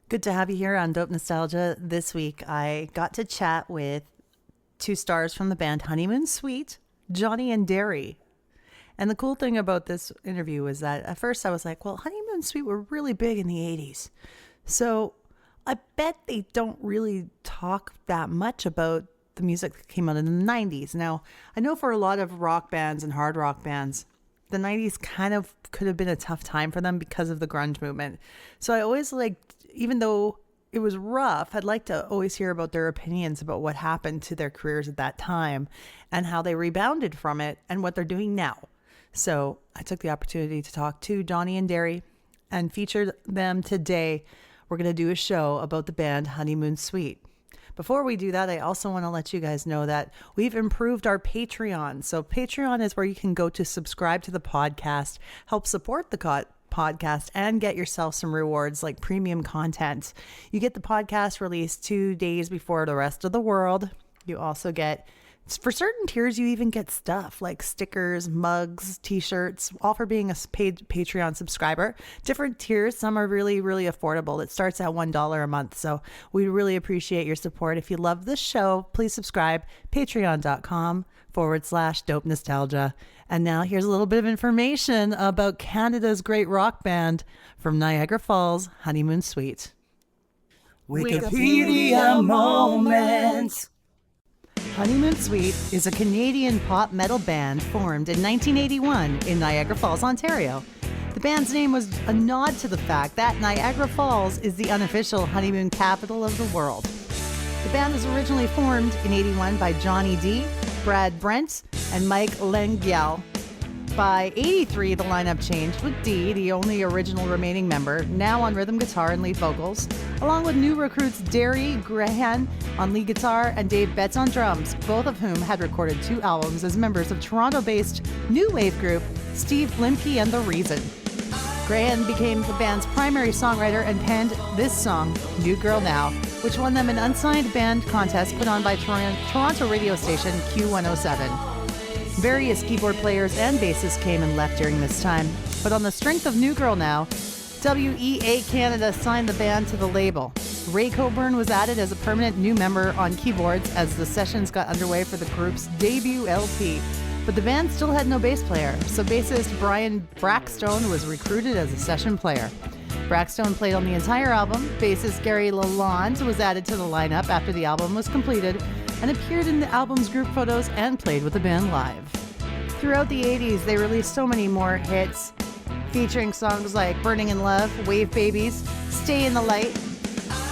Good to have you here on Dope Nostalgia. This week, I got to chat with two stars from the band Honeymoon Suite, Johnny and Derry. And the cool thing about this interview was that at first I was like, well, Honeymoon Suite were really big in the 80s. So I bet they don't really talk that much about the music that came out in the 90s. Now, I know for a lot of rock bands and hard rock bands, the 90s kind of could have been a tough time for them because of the grunge movement. So I always liked, even though it was rough, I'd like to always hear about their opinions about what happened to their careers at that time and how they rebounded from it and what they're doing now. So I took the opportunity to talk to Johnny and Derry and featured them today. We're going to do a show about the band Honeymoon Suite. Before we do that, I also want to let you guys know that we've improved our Patreon. So Patreon is where you can go to subscribe to the podcast, help support the podcast, and get yourself some rewards like premium content. You get the podcast released 2 days before the rest of the world. You also get, for certain tiers, you even get stuff like stickers, mugs, t-shirts, all for being a paid Patreon subscriber. Different tiers. Some are really, really affordable. It starts at $1 a month. So we really appreciate your support. If you love this show, please subscribe. Patreon.com/Dope Nostalgia. And now here's a little bit of information about Canada's great rock band from Niagara Falls, Honeymoon Suite. Wikipedia moment. Honeymoon Suite is a Canadian pop metal band formed in 1981 in Niagara Falls, Ontario. The band's name was a nod to the fact that Niagara Falls is the unofficial honeymoon capital of the world. The band was originally formed in 81 by Johnny D, Brad Brent, and Mike Lengyel. By 83, the lineup changed, with D, the only original remaining member, now on rhythm guitar and lead vocals, along with new recruits Derry Grahan on lead guitar and Dave Betts on drums, both of whom had recorded 2 albums as members of Toronto-based new wave group Steve Blimke and The Reason. Grahan became the band's primary songwriter and penned this song, New Girl Now, which won them an unsigned band contest put on by Toronto radio station Q107. Various keyboard players and bassists came and left during this time, but on the strength of New Girl Now, WEA Canada signed the band to the label. Ray Coburn was added as a permanent new member on keyboards as the sessions got underway for the group's debut LP, but the band still had no bass player, so bassist Brian Brackstone was recruited as a session player. Brackstone played on the entire album. Bassist Gary Lalonde was added to the lineup after the album was completed and appeared in the album's group photos and played with the band live. Throughout the 80s, they released so many more hits, featuring songs like Burning in Love, Wave Babies, Stay in the Light,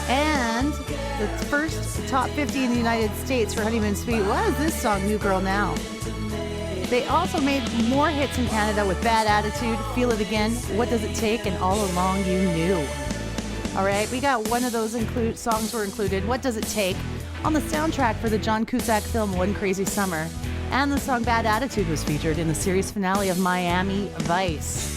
and the first top 50 in the United States for Honeymoon Suite was this song, New Girl Now. They also made more hits in Canada with Bad Attitude, Feel It Again, What Does It Take, and All Along You Knew. All right, we got one of those songs were included, What Does It Take, on the soundtrack for the John Cusack film One Crazy Summer, and the song Bad Attitude was featured in the series finale of Miami Vice.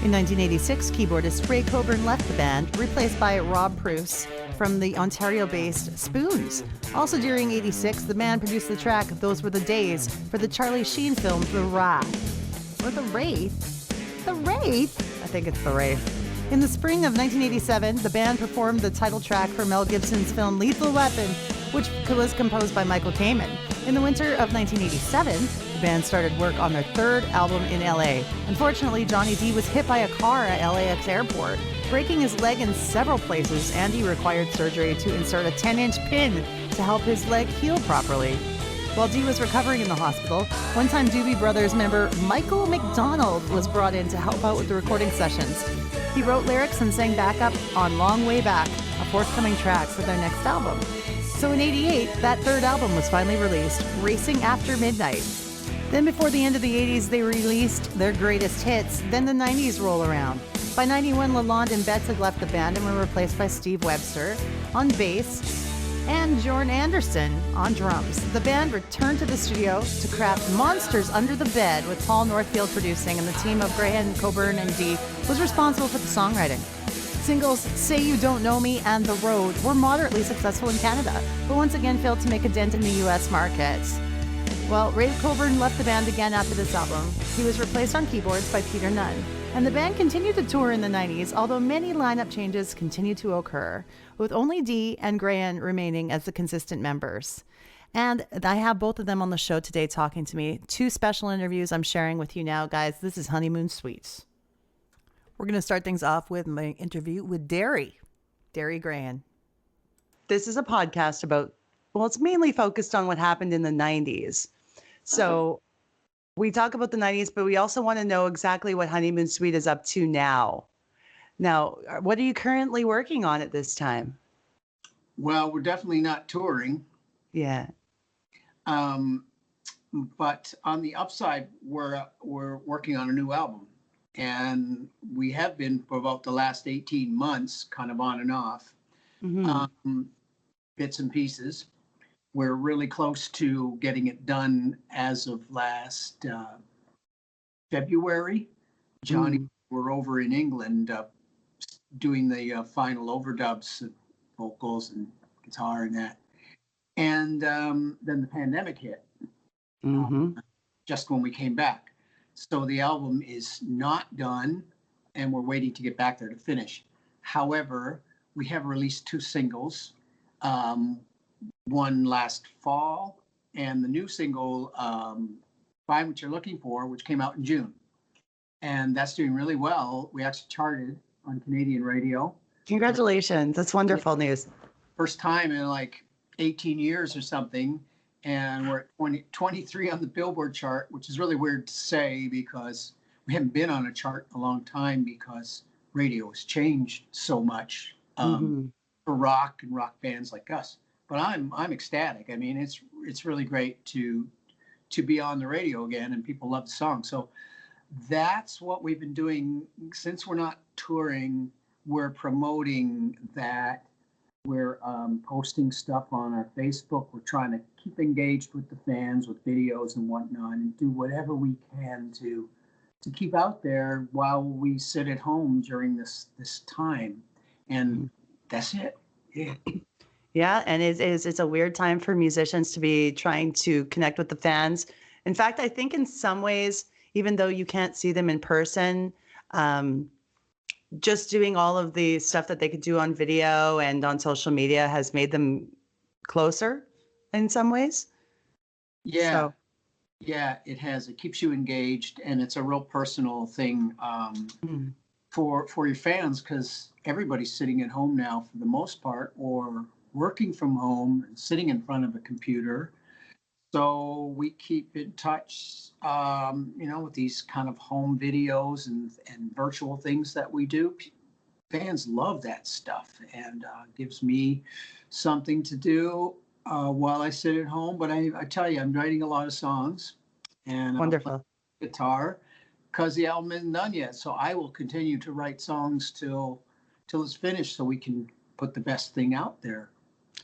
In 1986, keyboardist Ray Coburn left the band, replaced by Rob Pruce from the Ontario-based Spoons. Also during 86, the band produced the track Those Were the Days for the Charlie Sheen film The Wrath. Or The Wraith? The Wraith? I think it's The Wraith. In the spring of 1987, the band performed the title track for Mel Gibson's film Lethal Weapon, which was composed by Michael Kamen. In the winter of 1987, the band started work on their third album in LA. Unfortunately, Johnny D was hit by a car at LAX airport, breaking his leg in several places, and he required surgery to insert a 10-inch pin to help his leg heal properly. While D was recovering in the hospital, one-time Doobie Brothers member Michael McDonald was brought in to help out with the recording sessions. He wrote lyrics and sang backup on Long Way Back, a forthcoming track for their next album. So in 88, that third album was finally released, Racing After Midnight. Then before the end of the 80s, they released their greatest hits. Then the 90s roll around. By 91, Lalonde and Betts had left the band and were replaced by Steve Webster on bass and Jorn Anderson on drums. The band returned to the studio to craft Monsters Under the Bed with Paul Northfield producing, and the team of Grahan, Coburn, and D was responsible for the songwriting. Singles Say You Don't Know Me and The Road were moderately successful in Canada, but once again failed to make a dent in the US market. Well, Ray Coburn left the band again after this album. He was replaced on keyboards by Peter Nunn. And the band continued to tour in the 90s, although many lineup changes continued to occur, with only Dee and Graham remaining as the consistent members. And I have both of them on the show today talking to me. 2 special interviews I'm sharing with you now, guys. This is Honeymoon Suite. We're going to start things off with my interview with Derry Graham. This is a podcast about, well, it's mainly focused on what happened in the 90s. So we talk about the 90s, but we also want to know exactly what Honeymoon Suite is up to now. Now, what are you currently working on at this time? Well, we're definitely not touring. Yeah. But on the upside, we're working on a new album. And we have been for about the last 18 months, kind of on and off, bits and pieces. We're really close to getting it done as of last February. Johnny, we're over in England doing the final overdubs, vocals and guitar and that. And then the pandemic hit just when we came back. So the album is not done and we're waiting to get back there to finish. However, we have released 2 singles. One last fall, and the new single, Find What You're Looking For, which came out in June. And that's doing really well. We actually charted on Canadian radio. Congratulations. That's wonderful news. First time in like 18 years or something. And we're at 23 on the Billboard chart, which is really weird to say because we haven't been on a chart in a long time because radio has changed so much for rock and rock bands like us. But I'm ecstatic. I mean, it's really great to be on the radio again, and people love the song. So that's what we've been doing since we're not touring. We're promoting that. We're posting stuff on our Facebook. We're trying to keep engaged with the fans with videos and whatnot, and do whatever we can to keep out there while we sit at home during this time. And that's it. Yeah. Yeah, and it's a weird time for musicians to be trying to connect with the fans. In fact, I think in some ways, even though you can't see them in person, just doing all of the stuff that they could do on video and on social media has made them closer in some ways. Yeah. So. Yeah, it has. It keeps you engaged, and it's a real personal thing for your fans because everybody's sitting at home now for the most part, or working from home and sitting in front of a computer. So we keep in touch, with these kind of home videos and virtual things that we do. Fans love that stuff, and gives me something to do while I sit at home. But I tell you, I'm writing a lot of songs, and Wonderful guitar because the album isn't done yet. So I will continue to write songs till it's finished, so we can put the best thing out there.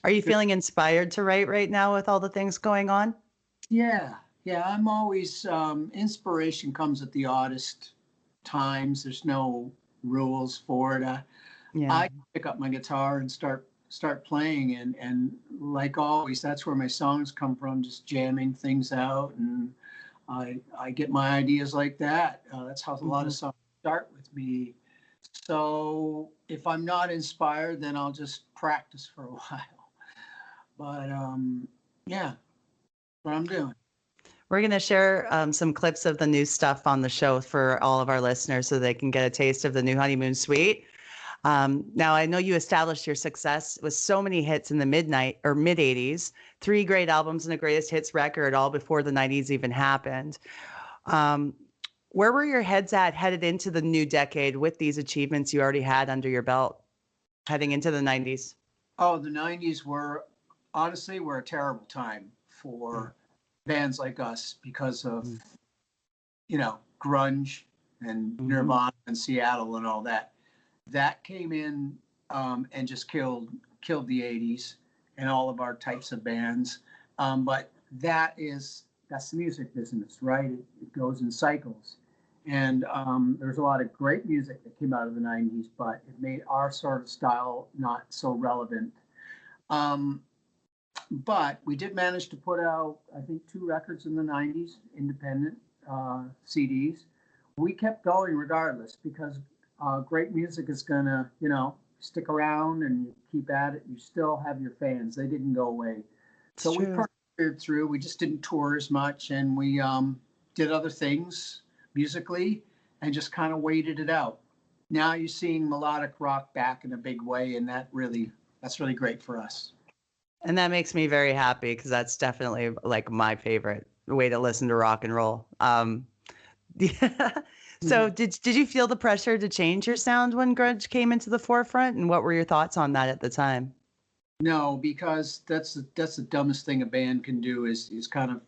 Are you feeling inspired to write right now with all the things going on? Yeah. I'm always inspiration comes at the oddest times. There's no rules for it. I pick up my guitar and start playing, and like always, that's where my songs come from. Just jamming things out, and I get my ideas like that. That's how a lot of songs start with me. So if I'm not inspired, then I'll just practice for a while. But yeah, what I'm doing. We're going to share some clips of the new stuff on the show for all of our listeners so they can get a taste of the new Honeymoon Suite. Now, I know you established your success with so many hits in the mid 80s, 3 great albums and a greatest hits record, all before the 90s even happened. Where were your heads at headed into the new decade with these achievements you already had under your belt heading into the 90s? Oh, the 90s were a terrible time for bands like us because of, grunge and Nirvana and Seattle and all that. That came in and just killed the 80s and all of our types of bands. But that's the music business, right? It goes in cycles. And there's a lot of great music that came out of the 90s, but it made our sort of style not so relevant. But we did manage to put out, I think, 2 records in the 90s, independent CDs. we kept going regardless because great music is gonna, stick around and you keep at it. You still have your fans; they didn't go away. It's So we true. persevered through. We just didn't tour as much, and we did other things musically, and just kind of waited it out. Now you're seeing melodic rock back in a big way, and that's really great for us. And that makes me very happy because that's definitely like my favorite way to listen to rock and roll. Yeah. So Mhm. did you feel the pressure to change your sound when grunge came into the forefront? And what were your thoughts on that at the time? No, because that's the dumbest thing a band can do is kind of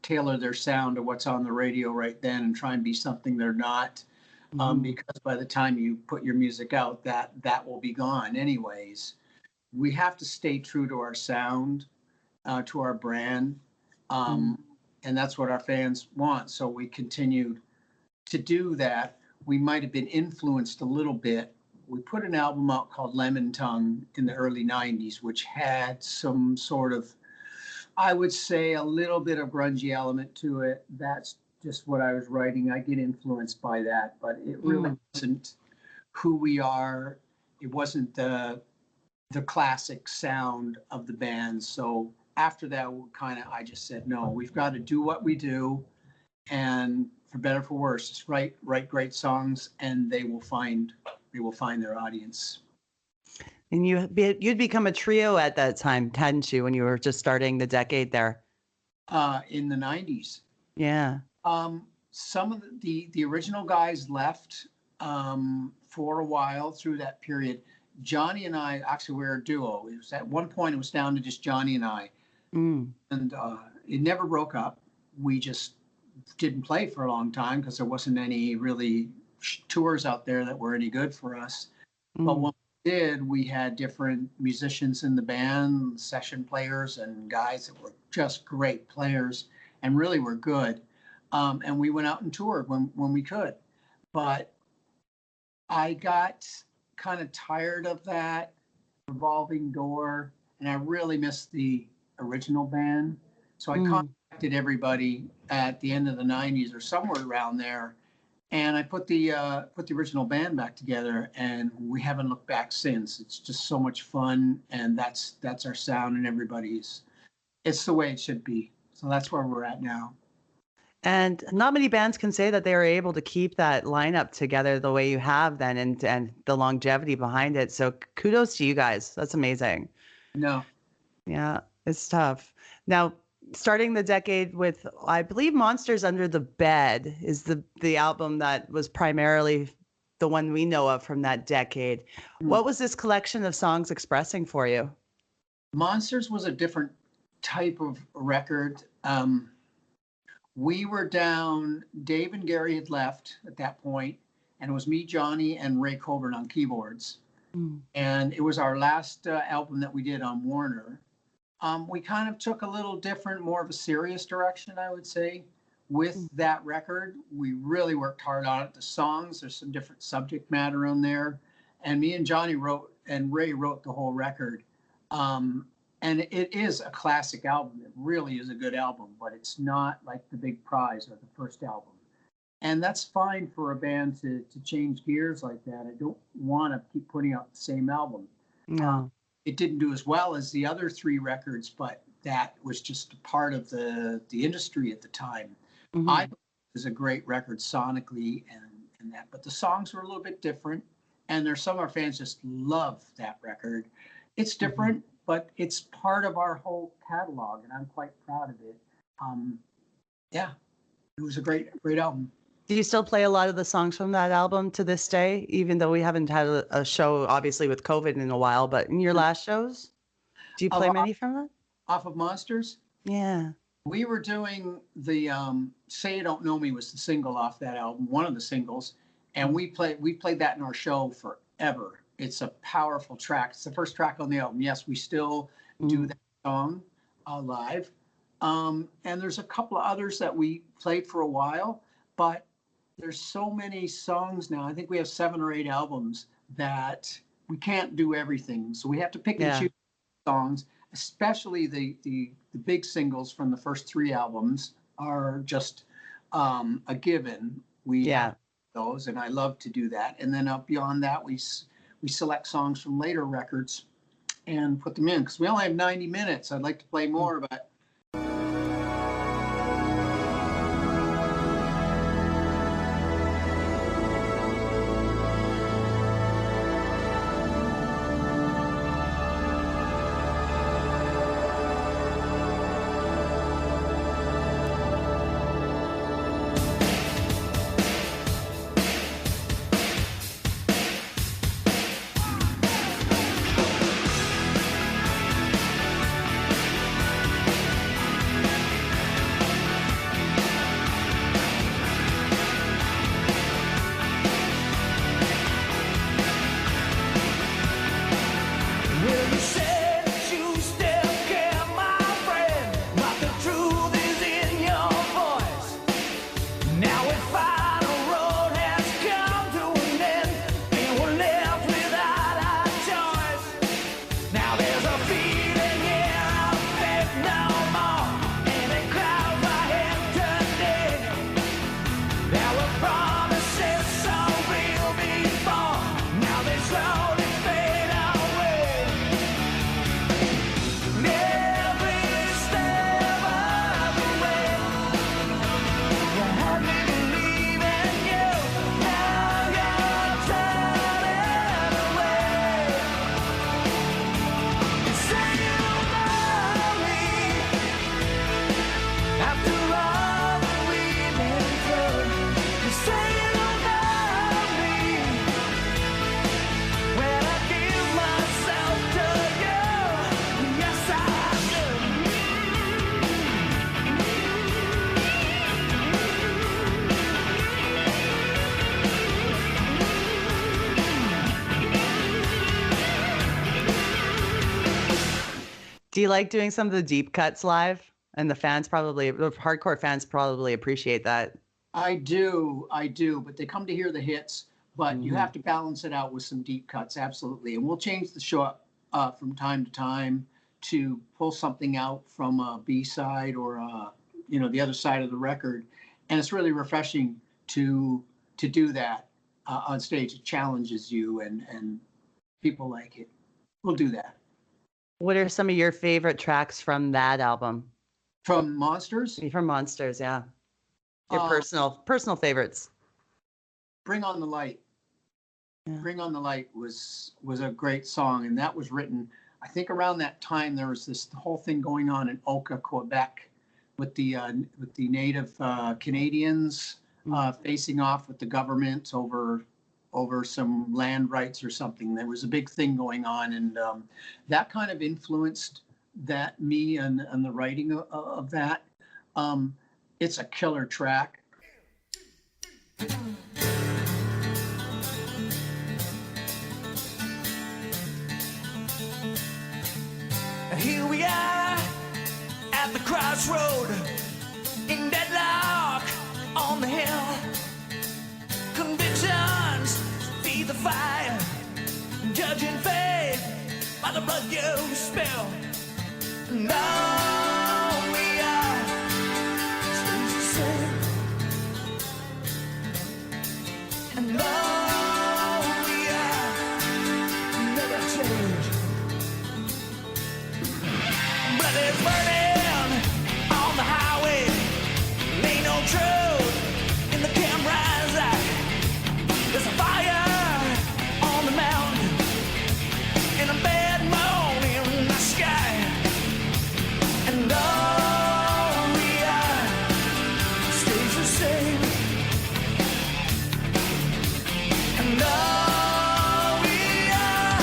tailor their sound to what's on the radio right then and try and be something they're not. Mhm. Because by the time you put your music out, that will be gone anyways. We have to stay true to our sound, to our brand, Mm. and that's what our fans want. So we continued to do that. We might have been influenced a little bit. We put an album out called Lemon Tongue in the early 90s, which had some sort of, I would say, a little bit of grungy element to it. That's just what I was writing. I get influenced by that, but it really Mm. wasn't who we are. It wasn't the classic sound of the band. So after that, I just said, no, we've got to do what we do, and for better for worse, just write great songs, and they will find their audience. And you'd become a trio at that time, hadn't you, when you were just starting the decade there? In the 90s, Yeah. some of the original guys left for a while through that period. Johnny and I actually were a duo. It was at one point it was down to just Johnny and I, Mm. and it never broke up. We just didn't play for a long time because there wasn't any really tours out there that were any good for us. But Mm. when we did, we had different musicians in the band, session players, and guys that were just great players and really were good. And we went out and toured when we could. But I got kind of tired of that revolving door, and I really missed the original band. So I Mm. contacted everybody at the end of the 90s or somewhere around there, and I put the original band back together, and we haven't looked back since. It's just so much fun, and that's our sound, and everybody's. It's the way it should be. So that's where we're at now. And not many bands can say that they were able to keep that lineup together the way you have then and the longevity behind it. So kudos to you guys. That's amazing. No, Yeah, it's tough. Now, starting the decade with, I believe Monsters Under the Bed is the album that was primarily the one we know of from that decade. What was this collection of songs expressing for you? Monsters was a different type of record. We were down. Dave and Gary had left at that point, and it was me, Johnny, and Ray Colburn on keyboards. Mm. And it was our last album that we did on Warner. We kind of took a little different, more of a serious direction, I would say, with Mm. that record. We really worked hard on it. The songs, there's some different subject matter on there. And me and Johnny wrote, and Ray wrote the whole record. Um, and it is a classic album. It really is a good album, but it's not like The Big Prize or the first album. And that's fine for a band to change gears like that. I don't want to keep putting out the same album. Uh, No. it didn't do as well as the other three records, but that was just a part of the industry at the time. I Hmm. thought it was a great record sonically and that, but the songs were a little bit different. And there's some of our fans just love that record. It's Hmm. different, but it's part of our whole catalog, and I'm quite proud of it. Um, yeah, it was a great album. Do you still play a lot of the songs from that album to this day, even though we haven't had a show, obviously, with COVID in a while, but in your last shows, do you Of play many from that? off of Monsters, Yeah. we were doing the "Say You Don't Know Me" was the single off that album, one of the singles, and Mm. we played that in our show forever. It's a powerful track. It's the first track on the album. Yes, we still do Mm. that song live, and there's a couple of others that we played for a while, but there's so many songs now. I think we have 7 or 8 albums that we can't do everything, so we have to pick and Yeah. choose songs, especially the big singles from the first 3 albums are just a given. We have Yeah. those, and I love to do that. And then up beyond that, we select songs from later records and put them in because we only have 90 minutes. I'd like to play more, but Do you like doing some of the deep cuts live? And the hardcore fans probably appreciate that. I do, but they come to hear the hits, but you have to balance it out with some deep cuts, absolutely. And we'll change the show up from time to time to pull something out from a B-side or the other side of the record. And it's really refreshing to do that on stage. It challenges you and people like it. We'll do that. What are some of your favorite tracks from that album? From Monsters? From Monsters, yeah. Your personal favorites. Bring on the Light. Yeah. Bring on the Light was a great song, and that was written, I think around that time there was this whole thing going on in Oka, Quebec, with the native Canadians facing off with the government over some land rights or something. There was a big thing going on, and that kind of influenced me and the writing of that. It's a killer track. Here we are at the crossroad, in deadlock on the hill. Convictions feed the fire, judging fate by the blood you spill. And all we are stays the same. And all we are never change. Blood is burning on the highway, ain't no truth in the camera's eye. There's a fire on the mountain and a bad moon in the sky. And all we are stays the same. And all we are,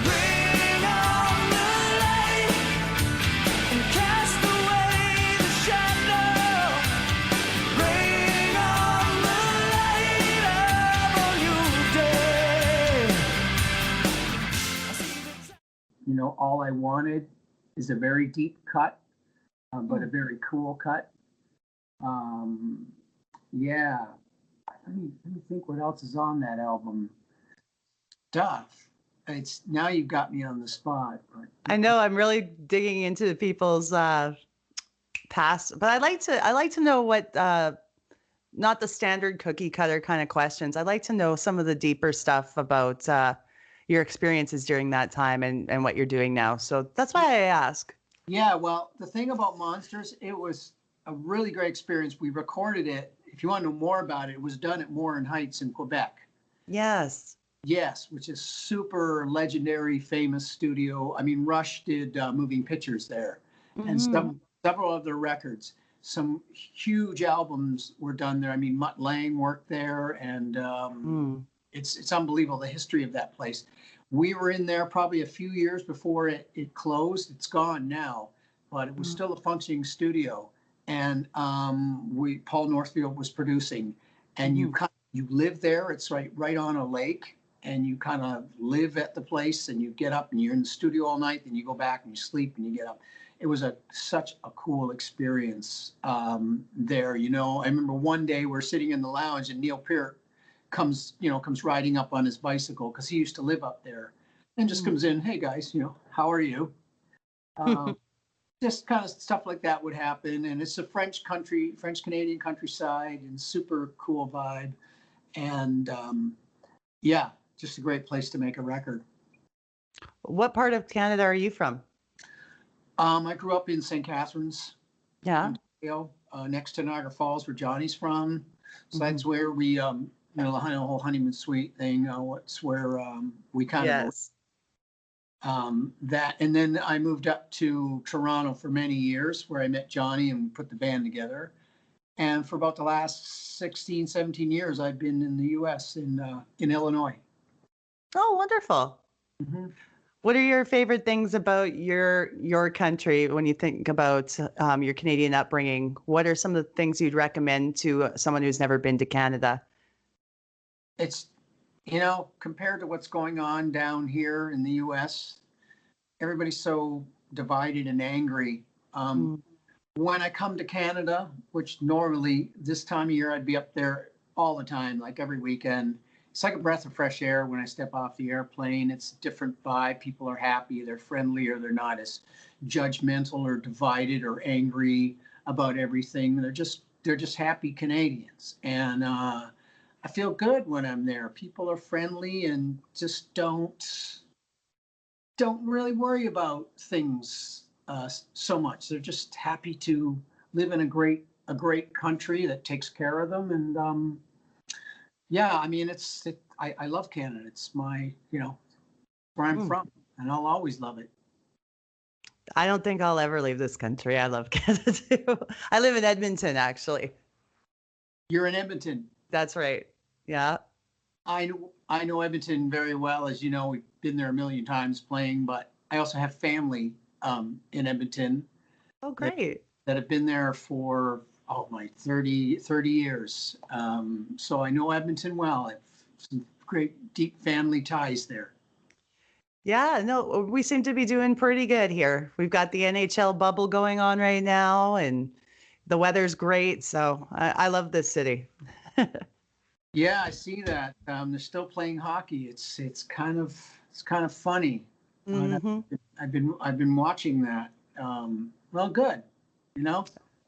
bring on the light and cast away the shadow. Bring on the light of a new day. All I Wanted is a very deep cut, but a very cool cut. Yeah. Let me think what else is on that album. Stuff. Now you've got me on the spot. But I know I'm really digging into people's past, but I like to know what not the standard cookie cutter kind of questions. I'd like to know some of the deeper stuff about your experiences during that time and what you're doing now. So that's why I ask. Yeah, well, the thing about Monsters, it was a really great experience. We recorded it. If you want to know more about it, it was done at Morin Heights in Quebec. Yes. Yes, which is super legendary, famous studio. I mean, Rush did moving pictures there, and Hmm. several other records. Some huge albums were done there. I mean, Mutt Lange worked there, and Mm. it's unbelievable the history of that place. We were in there probably a few years before it closed. It's gone now, but it was still a functioning studio. And we Paul Northfield was producing, and Mm-hmm. you live there. It's right on a lake, and you kind of live at the place, and you get up and you're in the studio all night. Then you go back and you sleep and you get up. It was such a cool experience there. You know, I remember one day we're sitting in the lounge and Neil Peart comes riding up on his bicycle because he used to live up there, and just comes in, hey guys, how are you? Um, just kind of stuff like that would happen, and it's a French Canadian countryside, and super cool vibe, and yeah, just a great place to make a record. What part of Canada are you from? I grew up in St. Catharines, Yeah. Ontario, next to Niagara Falls, where Johnny's from. So Mhm. that's where we, the whole honeymoon suite thing. It's where we kind of Yes. that. And then I moved up to Toronto for many years, where I met Johnny and put the band together. And for about the last 16, 17 years, I've been in the U.S. in Illinois. Oh, wonderful. Mhm. What are your favorite things about your country when you think about your Canadian upbringing? What are some of the things you'd recommend to someone who's never been to Canada? It's compared to what's going on down here in the U.S., everybody's so divided and angry. Um, Mm. when I come to Canada, which normally this time of year I'd be up there all the time, like every weekend, it's like a breath of fresh air when I step off the airplane. It's a different vibe. People are happy, they're friendly, or they're not as judgmental or divided or angry about everything. They're just happy Canadians, and I feel good when I'm there. People are friendly and just don't really worry about things so much. They're just happy to live in a great country that takes care of them. And yeah, I mean, I love Canada. It's where I'm Mm. from, and I'll always love it. I don't think I'll ever leave this country. I love Canada too. I live in Edmonton, actually. You're in Edmonton. That's right. Yeah. I know Edmonton very well. As you know, we've been there a million times playing, but I also have family in Edmonton Oh, that, great. that have been there for my 30 years. So I know Edmonton well. I have some great deep family ties there. Yeah, no, we seem to be doing pretty good here. We've got the NHL bubble going on right now, and the weather's great. So I love this city. Yeah, I see that. They're still playing hockey. It's kind of funny. Hmm. I've been watching that. Well, good. You know,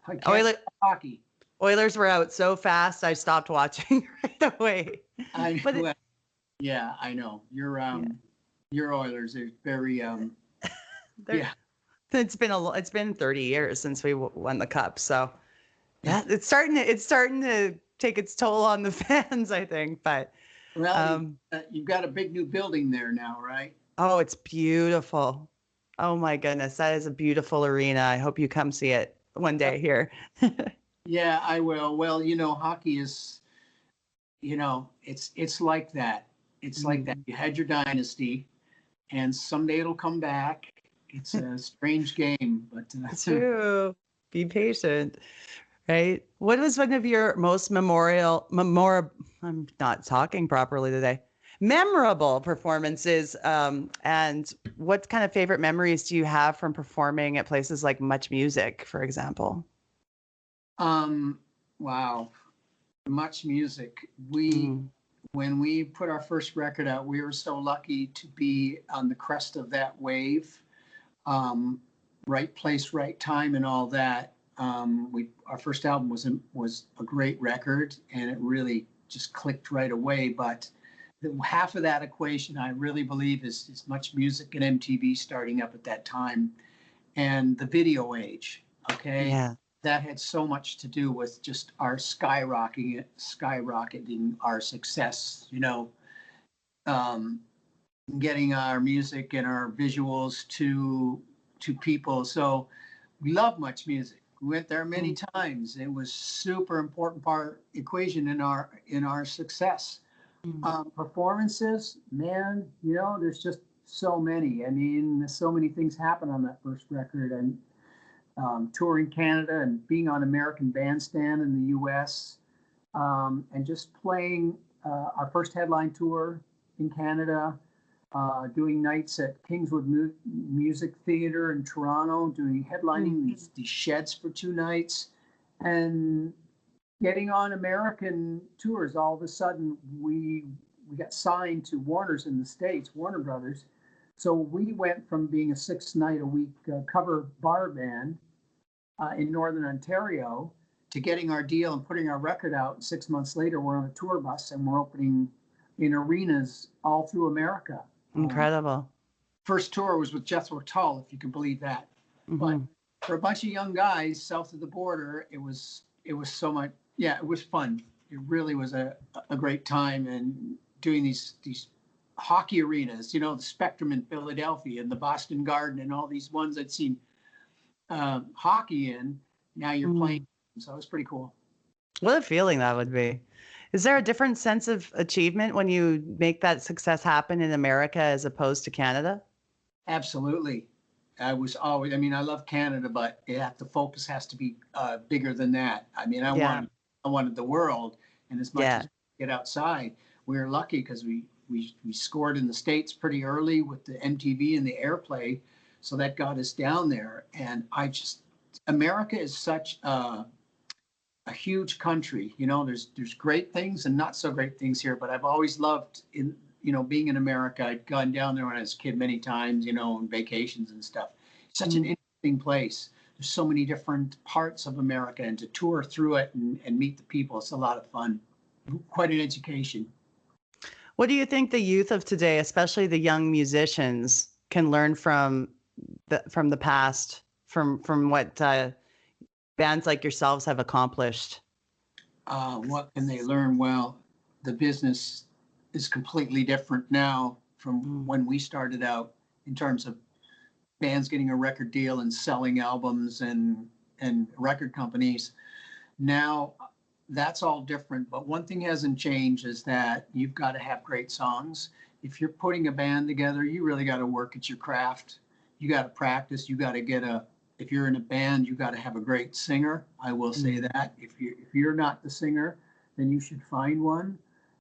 I can't Oilers, stop hockey. Oilers were out so fast, I stopped watching right away. I But well, yeah, I know. yeah, Your Oilers are very there, yeah. it's been 30 years since we won the cup. So yeah, it's starting to take its toll on the fans, I think. But Well, um, you've got a big new building there now, right? oh, it's beautiful. Oh my goodness, that is a beautiful arena. I hope you come see it one day here. Yeah, I will. Well, hockey is, it's like that. It's like that. Mm. You had your dynasty, and someday it'll come back. It's a strange game, but True. Be patient, right? What was one of your most I'm not talking properly today. Memorable performances, and what kind of favorite memories do you have from performing at places like Much Music, for example? um, wow, much music. We Mm. When we put our first record out, we were so lucky to be on the crest of that wave. Um, right place, right time, and all that. Our first album was a great record, and it really just clicked right away. But half of that equation, I really believe, is much music and MTV starting up at that time, and the video age. Okay, Yeah. that had so much to do with just our skyrocketing our success. Um, Getting our music and our visuals to people. So we love much music. We went there many times. It was super important part equation in our success. Performances, man, there's just so many. I mean, so many things happen on that first record, and touring Canada and being on American Bandstand in the U.S. And just playing our first headline tour in Canada, doing nights at Kingswood Music Theatre in Toronto, doing headlining these sheds for 2 nights, and getting on American tours. All of a sudden, we got signed to Warner's in the States, Warner Brothers. So we went from being a 6-night-a-week cover bar band in Northern Ontario to getting our deal and putting our record out. And 6 months later, we're on a tour bus and we're opening in arenas all through America. Incredible. First tour was with Jethro Tull, if you can believe that. But for a bunch of young guys south of the border, it was so much. Yeah, it was fun. It really was a great time, and doing these hockey arenas, the Spectrum in Philadelphia and the Boston Garden and all these ones I'd seen hockey in. Now you're playing, so it was pretty cool. What a feeling that would be. Is there a different sense of achievement when you make that success happen in America as opposed to Canada? Absolutely. I love Canada, but the focus has to be bigger than that. I mean, I wanted the world, and as much as we get outside, we were lucky because we scored in the States pretty early with the MTV and the airplay, so that got us down there. And America is such a huge country. There's great things and not so great things here, but I've always loved being in America. I'd gone down there when I was a kid many times, on vacations and stuff. It's such an interesting place. There's so many different parts of America, and to tour through it and meet the people, it's a lot of fun. Quite an education. What do you think the youth of today, especially the young musicians, can learn from the past, from what bands like yourselves have accomplished? What can they learn? Well, the business is completely different now from when we started out, in terms of bands getting a record deal and selling albums and record companies. Now that's all different, but one thing hasn't changed, is that you've got to have great songs. If you're putting a band together, you really got to work at your craft. You got to practice. You got to if you're in a band, you got to have a great singer. I will say that if you're not the singer, then you should find one,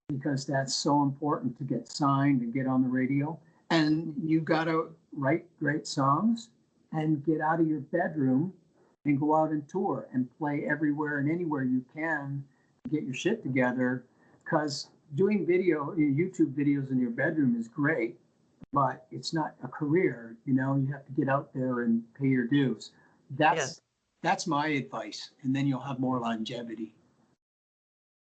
because that's so important to get signed and get on the radio. And you've got to write great songs and get out of your bedroom and go out and tour and play everywhere and anywhere you can to get your shit together. Because doing YouTube videos in your bedroom is great, but it's not a career. You have to get out there and pay your dues. That's my advice, and then you'll have more longevity.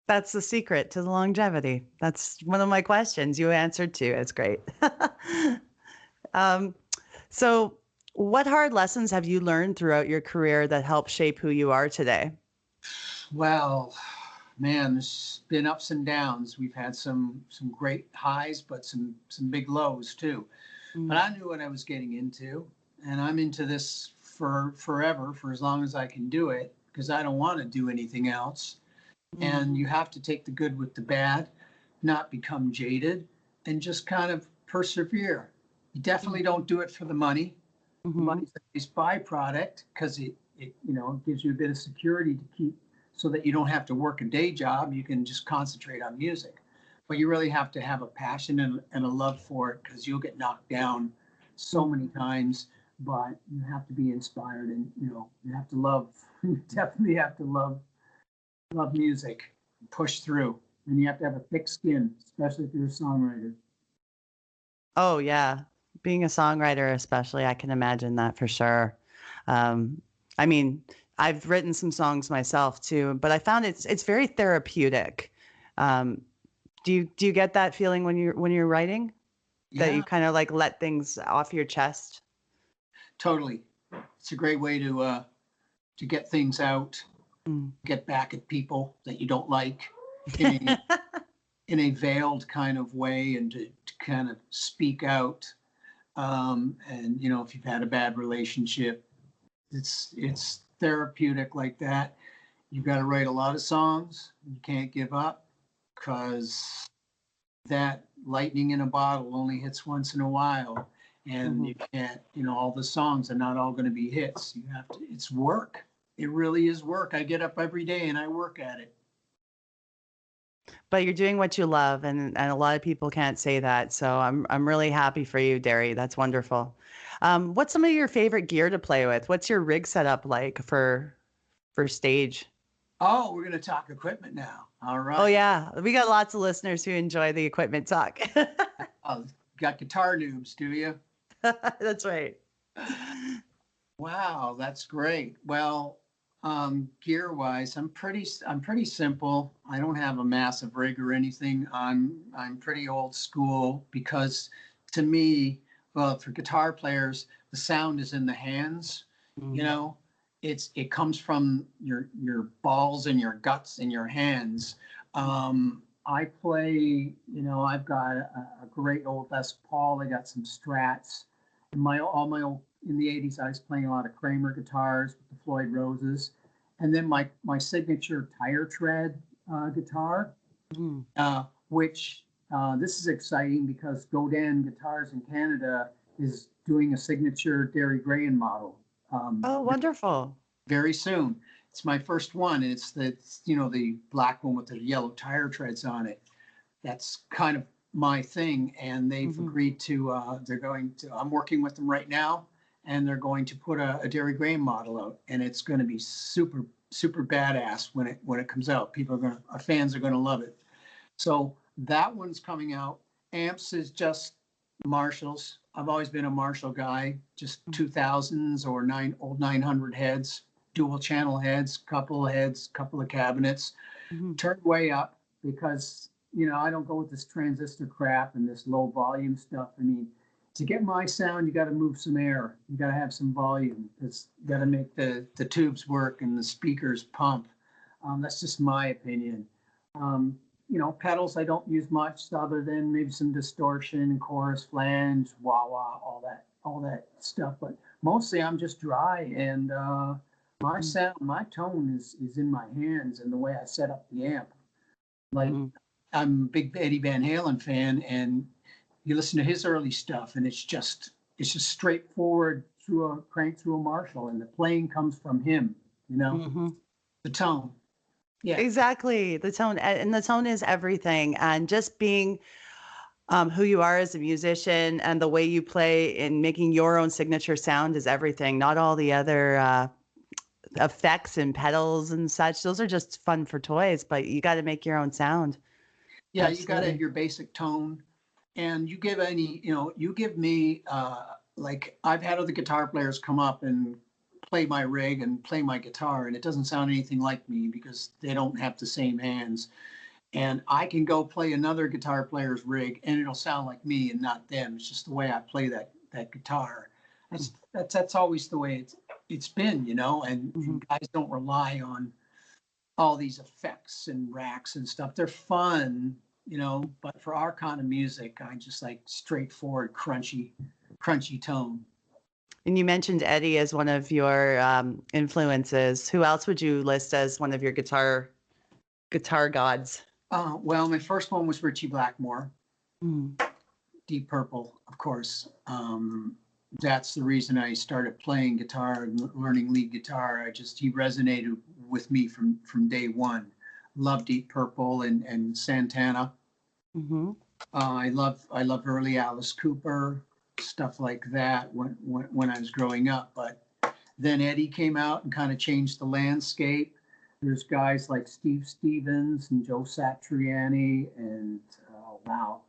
That's the secret to the longevity. That's one of my questions you answered too. It's great. So what hard lessons have you learned throughout your career that help shape who you are today? Well, man, there's been ups and downs. We've had some great highs, but some big lows too. But I knew what I was getting into, and I'm into this for forever, for as long as I can do it, because I don't want to do anything else. And you have to take the good with the bad, not become jaded, and just kind of persevere. You definitely don't do it for the money. The money's a nice byproduct, because it gives you a bit of security to keep, so that you don't have to work a day job. You can just concentrate on music. But you really have to have a passion and a love for it, because you'll get knocked down so many times. But you have to be inspired, and you have to love. You definitely have to love music, push through, and you have to have a thick skin, especially if you're a songwriter. Oh yeah, being a songwriter especially, I can imagine that for sure. I mean, I've written some songs myself too, but I found it's very therapeutic. Um, do you get that feeling when you're writing that you Yeah, kind of like let things off your chest? totally. It's a great way to get things out, Mm. get back at people that you don't like in a in a veiled kind of way, and to kind of speak out. And if you've had a bad relationship, it's therapeutic like that. You've got to write a lot of songs. You can't give up because that lightning in a bottle only hits once in a while, and Mhm. you can't. All the songs are not all going to be hits. You have to. It's work. It really is work. I get up every day and I work at it. But you're doing what you love, and a lot of people can't say that. So I'm really happy for you, Derry. That's wonderful. What's some of your favorite gear to play with? What's your rig setup like for stage? Oh, we're going to talk equipment now. All Oh right. yeah, we got lots of listeners who enjoy the equipment talk. Oh, got guitar noobs, do you? That's right. Wow, that's great. Well, gear wise, I'm pretty simple. I don't have a massive rig or anything. I'm pretty old school because to me, well, for guitar players, the sound is in the hands. You Mm. know, it comes from your balls and your guts and your hands. I play, I've got a great old Les Paul. I got some Strats. And my all my old in the 80s, I was playing a lot of Kramer guitars with the Floyd Roses. And then my signature tire tread guitar, Mm. which this is exciting because Godin Guitars in Canada is doing a signature Derry Grahan model Oh, wonderful. very soon. It's my first one, and it's the black one with the yellow tire treads on it. That's kind of my thing, and they've Hmm. agreed to. They're going to. I'm working with them right now, and they're going to put a Dairy Grain model out, and it's going to be super badass when it comes out. Our fans are going to love it. So that one's coming out. Amps is just Marshalls. I've always been a Marshall guy, just 2000s or old 900 heads, dual channel heads, couple of cabinets Hmm. turned way up because I don't go with this transistor crap and this low volume stuff. I mean, to get my sound, you got to move some air. You got to have some volume. It's got to make the tubes work and the speakers pump. That's just my opinion. Um, pedals I don't use much other than maybe some distortion, chorus, flange, wah wah, all that stuff. But mostly I'm just dry and my sound, my tone is in my hands and the way I set up the amp. Like Hmm. I'm a big Eddie Van Halen fan, and you listen to his early stuff, and it's just straightforward crank through a Marshall, and the playing comes from him. Hmm. The tone. Yeah, Exactly. The tone, and the tone is everything. And just being who you are as a musician and the way you play and making your own signature sound is everything. Not all the other effects and pedals and such. Those are just fun for toys, but you got to make your own sound. yeah. You got to have Absolutely. your basic tone, and you give me like I've had other guitar players come up and play my rig and play my guitar, and it doesn't sound anything like me because they don't have the same hands. And I can go play another guitar player's rig and it'll sound like me and not them. It's just the way I play that guitar. That's always the way it's been. Hmm. And guys don't rely on all these effects and racks and stuff. They're fun, but for our kind of music, I just like straightforward, crunchy tone. And you mentioned Eddie as one of your influences. Who else would you list as one of your guitar gods? Well, my first one was Richie Blackmore. Mm. Deep Purple, of course. That's the reason I started playing guitar and learning lead guitar. He resonated with me from day one. Love Deep Purple and Santana. Hmm. I love early Alice Cooper, stuff like that when I was growing up. But then Eddie came out and kind of changed the landscape. There's guys like Steve Stevens and Joe Satriani and oh wow,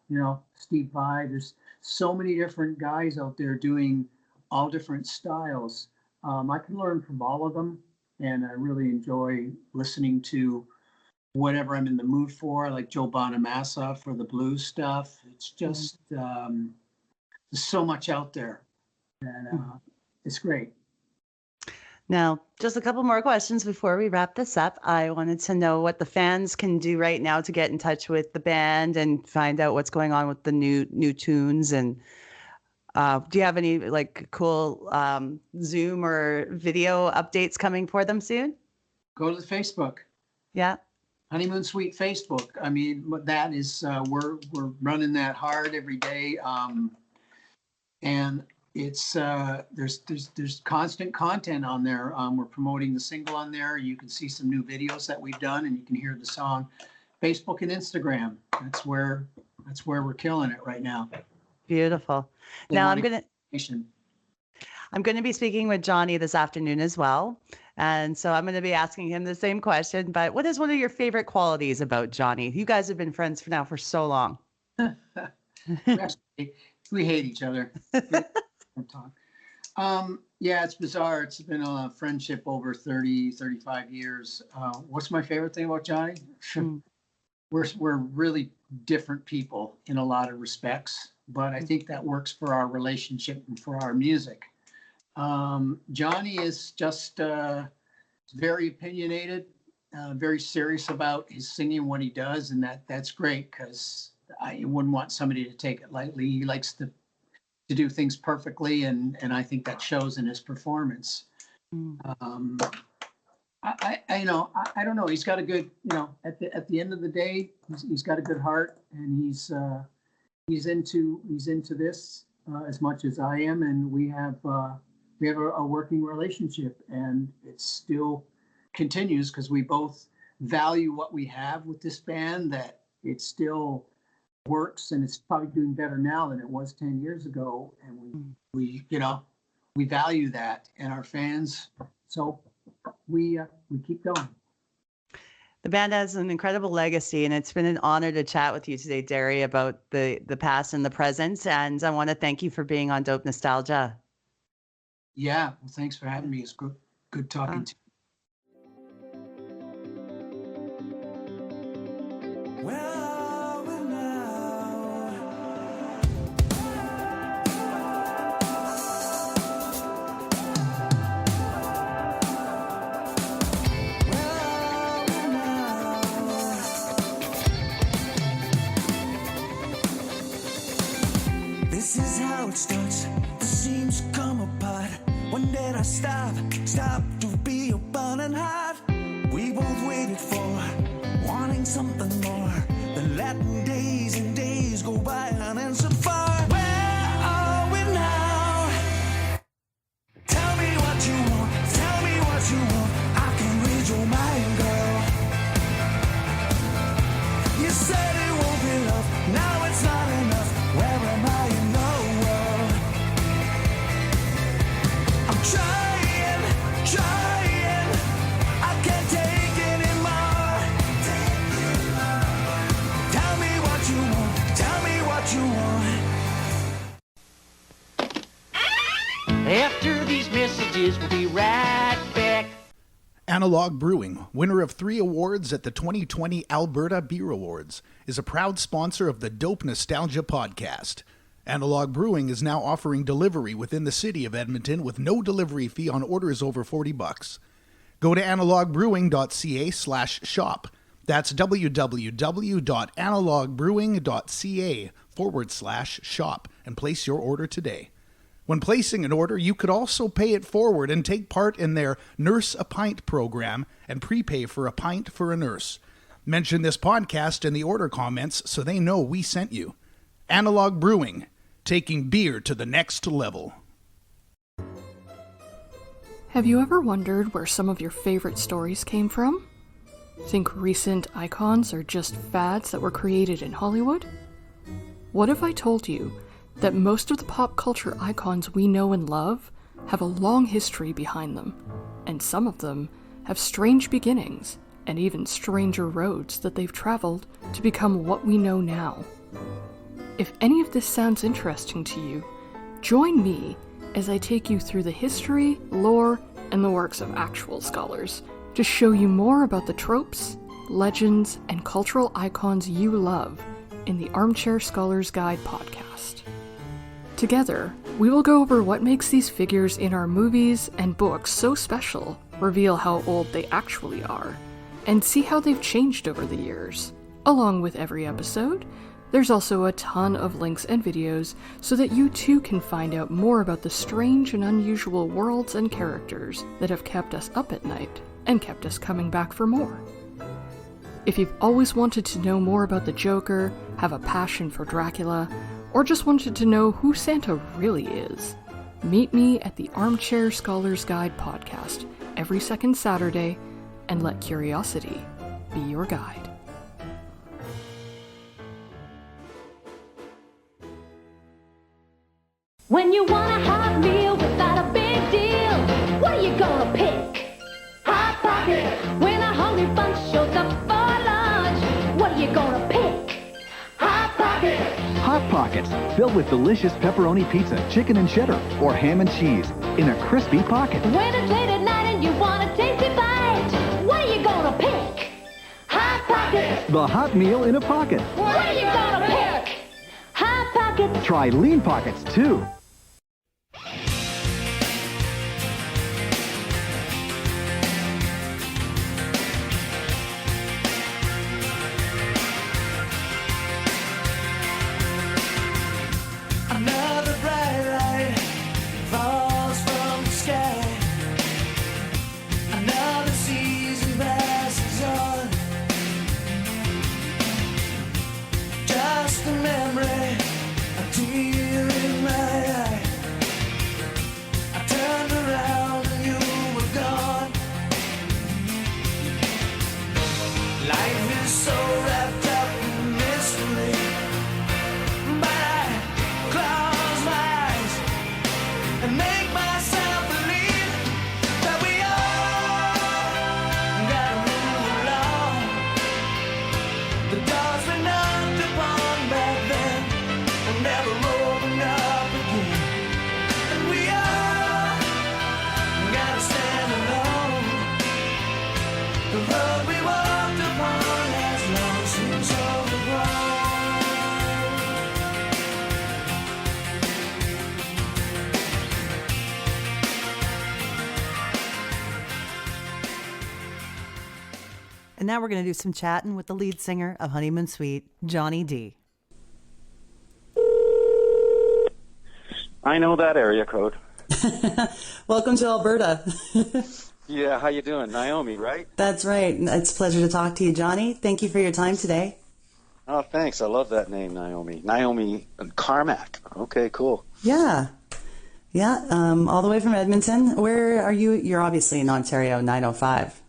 Steve Vai. There's so many different guys out there doing all different styles. I can learn from all of them, and I really enjoy listening to whatever I'm in the mood for, like Joe Bonamassa for the blues stuff. It's just there's so much out there, and it's great. Now, just a couple more questions before we wrap this up. I wanted to know what the fans can do right now to get in touch with the band and find out what's going on with the new tunes. And do you have any like cool Zoom or video updates coming for them soon? Go to the Facebook. Yeah. Honeymoon Suite Facebook. I mean, that is we're running that hard every day, and it's there's constant content on there. We're promoting the single on there. You can see some new videos that we've done, and you can hear the song. Facebook and Instagram. That's where we're killing it right now. Beautiful. Now I'm gonna be speaking with Johnny this afternoon as well. And so I'm going to be asking him the same question, but what is one of your favorite qualities about Johnny? You guys have been friends for so long. We hate each other. Yeah, it's bizarre. It's been a friendship over 30, 35 years. What's my favorite thing about Johnny? We're really different people in a lot of respects, but I think that works for our relationship and for our music. Johnny is just very opinionated, very serious about his singing, what he does, and that's great because I wouldn't want somebody to take it lightly. He likes to do things perfectly, and I think that shows in his performance. I don't know. He's got a good, at the end of the day, he's got a good heart, and he's into this as much as I am, and we have a working relationship, and it still continues because we both value what we have with this band, that it still works, and it's probably doing better now than it was 10 years ago. And we value that, and our fans. So we keep going. The band has an incredible legacy, and it's been an honor to chat with you today, Derry, about the past and the present. And I want to thank you for being on Dope Nostalgia. Yeah, well, thanks for having me. It's good talking to you. This is how it starts. The seams come apart. When did I stop to be a burning heart? We both waited for, wanting something more than letting days and days go by unanswered far. Where are we now? Tell me what you want. Tell me what you want. I can read your mind, girl. You said it won't be love. Now it's not enough. Where am I in the world? I'm trying. I can't take anymore. Tell me what you want. Tell me what you want. After these messages, we'll be right back. Analog Brewing, winner of 3 awards at the 2020 Alberta Beer Awards, is a proud sponsor of the Dope Nostalgia podcast. Analog Brewing is now offering delivery within the city of Edmonton with no delivery fee on orders over $40. Go to analogbrewing.ca/shop. That's www.analogbrewing.ca/shop and place your order today. When placing an order, you could also pay it forward and take part in their Nurse a Pint program and prepay for a pint for a nurse. Mention this podcast in the order comments so they know we sent you. Analog Brewing, taking beer to the next level. Have you ever wondered where some of your favorite stories came from? Think recent icons are just fads that were created in Hollywood? What if I told you that most of the pop culture icons we know and love have a long history behind them, and some of them have strange beginnings and even stranger roads that they've traveled to become what we know now? If any of this sounds interesting to you, join me as I take you through the history, lore, and the works of actual scholars to show you more about the tropes, legends, and cultural icons you love in the Armchair Scholar's Guide podcast. Together, we will go over what makes these figures in our movies and books so special, reveal how old they actually are, and see how they've changed over the years. Along with every episode, there's also a ton of links and videos so that you too can find out more about the strange and unusual worlds and characters that have kept us up at night and kept us coming back for more. If you've always wanted to know more about the Joker, have a passion for Dracula, or just wanted to know who Santa really is, meet me at the Armchair Scholar's Guide podcast every second Saturday and let curiosity be your guide. When you want a hot meal without a big deal, what are you gonna pick? Hot Pocket. When a hungry bunch shows up for lunch, what are you gonna pick? Hot Pocket. Hot Pockets, filled with delicious pepperoni pizza, chicken and cheddar, or ham and cheese in a crispy pocket. When it's late at night and you want a tasty bite, what are you gonna pick? Hot Pocket. The hot meal in a pocket. What are you gonna pick? Hot Pocket. Try Lean Pockets, too. Another bright light falls from the sky. Another season passes on. Just a memory, a tear in my eye. I turned around and you were gone. Life is so wrapped up in mystery. But I close my eyes and make myself believe that we all gotta move along. The doors were knocked upon back then and never opened up again. And we all gotta stand alone. The road we walked upon has long since overgrown. And now we're going to do some chatting with the lead singer of Honeymoon Suite, Johnny D. I know that area code. Welcome to Alberta. Yeah, how you doing? Naomi, right? That's right. It's a pleasure to talk to you, Johnny. Thank you for your time today. Oh, thanks. I love that name, Naomi. Naomi Carmack. Okay, cool. Yeah. Yeah, all the way from Edmonton. Where are you? You're obviously in Ontario, 905.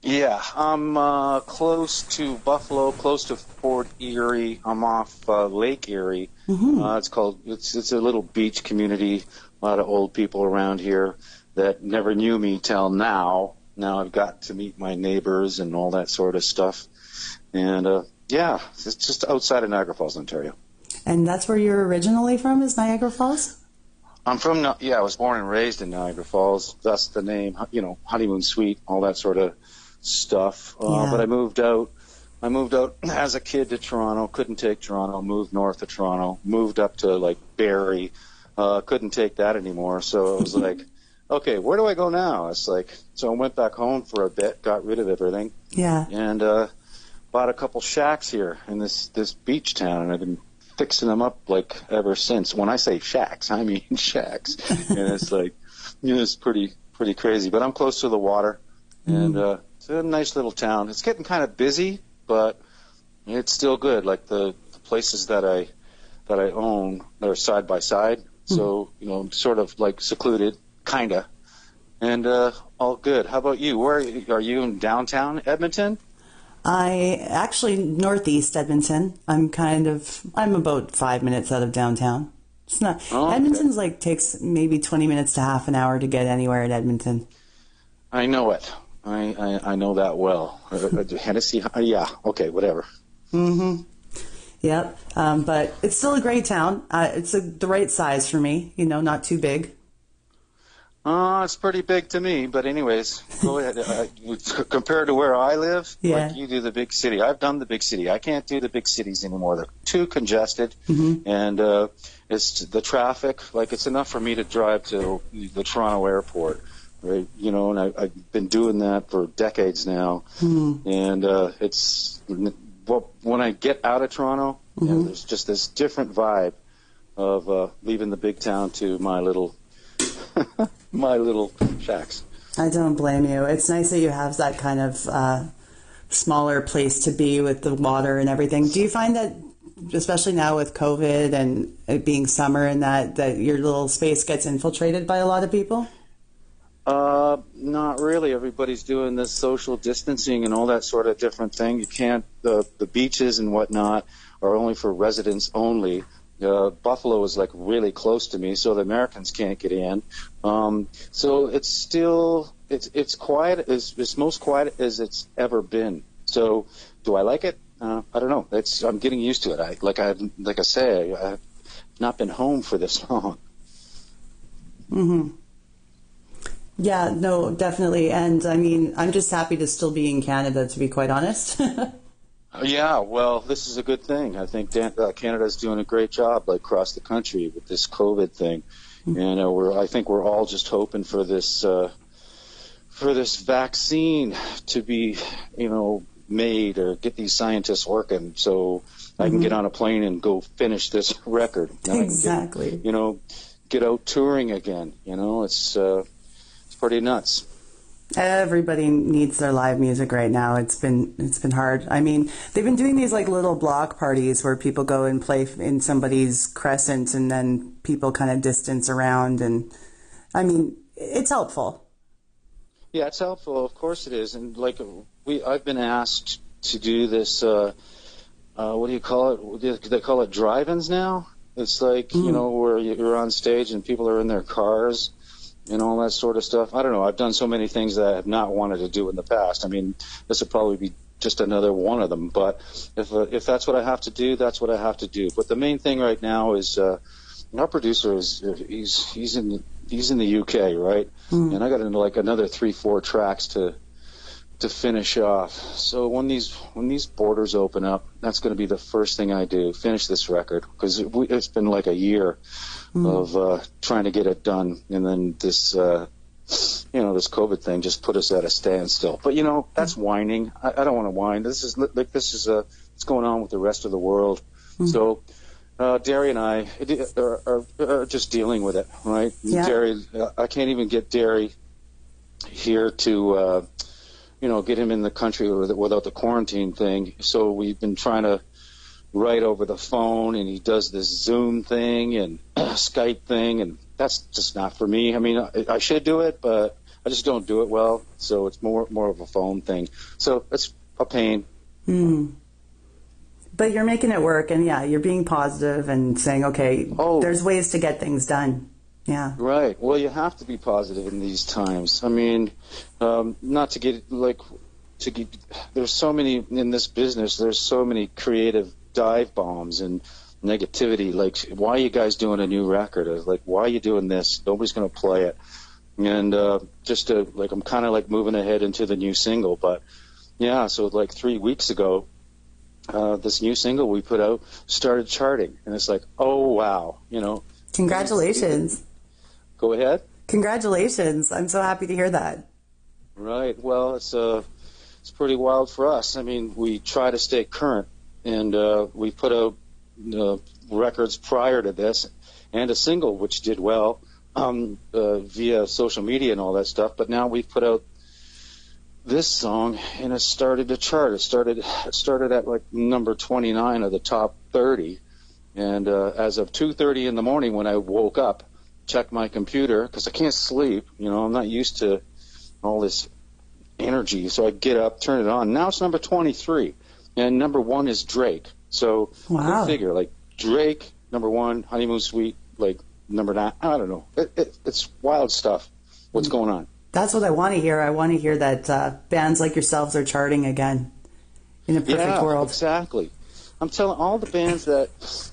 Yeah, I'm close to Buffalo, close to Fort Erie. I'm off Lake Erie. Mm-hmm. It's a little beach community. A lot of old people around here that never knew me till now. Now I've got to meet my neighbors and all that sort of stuff. And yeah, it's just outside of Niagara Falls, Ontario. And that's where you're originally from, is Niagara Falls? I'm from, I was born and raised in Niagara Falls. That's the name, Honeymoon Suite, all that sort of stuff. Yeah. But I moved out as a kid to Toronto. Couldn't take Toronto. Moved north of Toronto. Moved up to like Barrie. Couldn't take that anymore. So I was like, okay, where do I go now? It's like, so I went back home for a bit, got rid of everything. Yeah. And bought a couple shacks here in this beach town, and I've been fixing them up like ever since. When I say shacks, I mean shacks. And it's like, it's pretty crazy. But I'm close to the water, and it's a nice little town. It's getting kind of busy, but it's still good. Like the places that I own are side by side, so sort of like secluded, kinda, and all good. How about you? Where are you in downtown Edmonton? I actually northeast Edmonton. I'm about 5 minutes out of downtown. It's not. Oh, okay. Edmonton's takes maybe 20 minutes to half an hour to get anywhere in Edmonton. I know it. I know that well. Hennessy, yeah. Okay, whatever. Mm-hmm. Yep. But it's still a great town. It's the right size for me. Not too big. It's pretty big to me, but anyways, go ahead. Compared to where I live, Yeah. like you do the big city. I've done the big city. I can't do the big cities anymore. They're too congested, and it's the traffic. Like, it's enough for me to drive to the Toronto airport, right? You know, and I've been doing that for decades now, and it's when I get out of Toronto, you know, there's just this different vibe of leaving the big town to my little shacks. I don't blame you. It's nice that you have that kind of smaller place to be with the water and everything. Do you find that, especially now with COVID and it being summer and that your little space gets infiltrated by a lot of people? Not really. Everybody's doing this social distancing and all that sort of different thing. You can't, the beaches and whatnot are only for residents only. Buffalo is like really close to me, so the Americans can't get in. So it's still, it's quiet, it's most quiet as it's ever been. So do I like it? I don't know. I'm getting used to it. Like I say, I've not been home for this long. Yeah, no, definitely. And I mean, I'm just happy to still be in Canada, to be quite honest. Yeah, well, this is a good thing. I think Canada's doing a great job, like, across the country with this COVID thing. And I think we're all just hoping for this vaccine to be, you know, made, or get these scientists working, so I can get on a plane and go finish this record. Exactly. Get out touring again. You know, it's pretty nuts. Everybody needs their live music right now. It's been hard. I mean, they've been doing these like little block parties where people go and play in somebody's crescent, and then people kind of distance around, and I mean, it's helpful. Yeah, it's helpful. Of course it is. And like I've been asked to do this. What do you call it? They call it drive-ins now. It's like you know, where you're on stage and people are in their cars and all that sort of stuff. I don't know. I've done so many things that I have not wanted to do in the past. I mean, this would probably be just another one of them. But if that's what I have to do, that's what I have to do. But the main thing right now is our producer he's in the UK, right? And I got into like another 3-4 tracks to finish off. So when these borders open up, that's going to be the first thing I do, finish this record, because it's been like a year of trying to get it done, and then this this COVID thing just put us at a standstill. But that's whining. I don't want to whine. This is what's going on with the rest of the world. So Derry and I are just dealing with it, right? Yeah. Derry, I can't even get Derry here to get him in the country without the quarantine thing. So we've been trying to write over the phone, and he does this Zoom thing and Skype thing, and that's just not for me. I mean, I should do it, but I just don't do it well. So it's more of a phone thing. So it's a pain. But you're making it work, and yeah, you're being positive and saying, okay, there's ways to get things done. Yeah. Right. Well, you have to be positive in these times. I mean, not to get there's so many in this business. There's so many creative dive bombs and negativity. Like, why are you guys doing a new record? Or, like, why are you doing this? Nobody's going to play it. And I'm kind of like moving ahead into the new single. But yeah, so like 3 weeks ago, this new single we put out started charting, and it's like, oh wow, Congratulations. Go ahead. Congratulations. I'm so happy to hear that. Right. Well, it's pretty wild for us. I mean, we try to stay current, and we put out records prior to this and a single which did well via social media and all that stuff. But now we've put out this song, and it started to chart. It started at like number 29 of the top 30. And as of 2:30 in the morning, when I woke up, checked my computer, because I can't sleep. I'm not used to all this energy. So I get up, turn it on. Now it's number 23. And number 1 is Drake. So wow. Go figure, like Drake, number 1, Honeymoon Suite, like number 9. I don't know. It's wild stuff. What's going on? That's what I want to hear. I want to hear that bands like yourselves are charting again in a perfect world. Exactly. I'm telling all the bands that,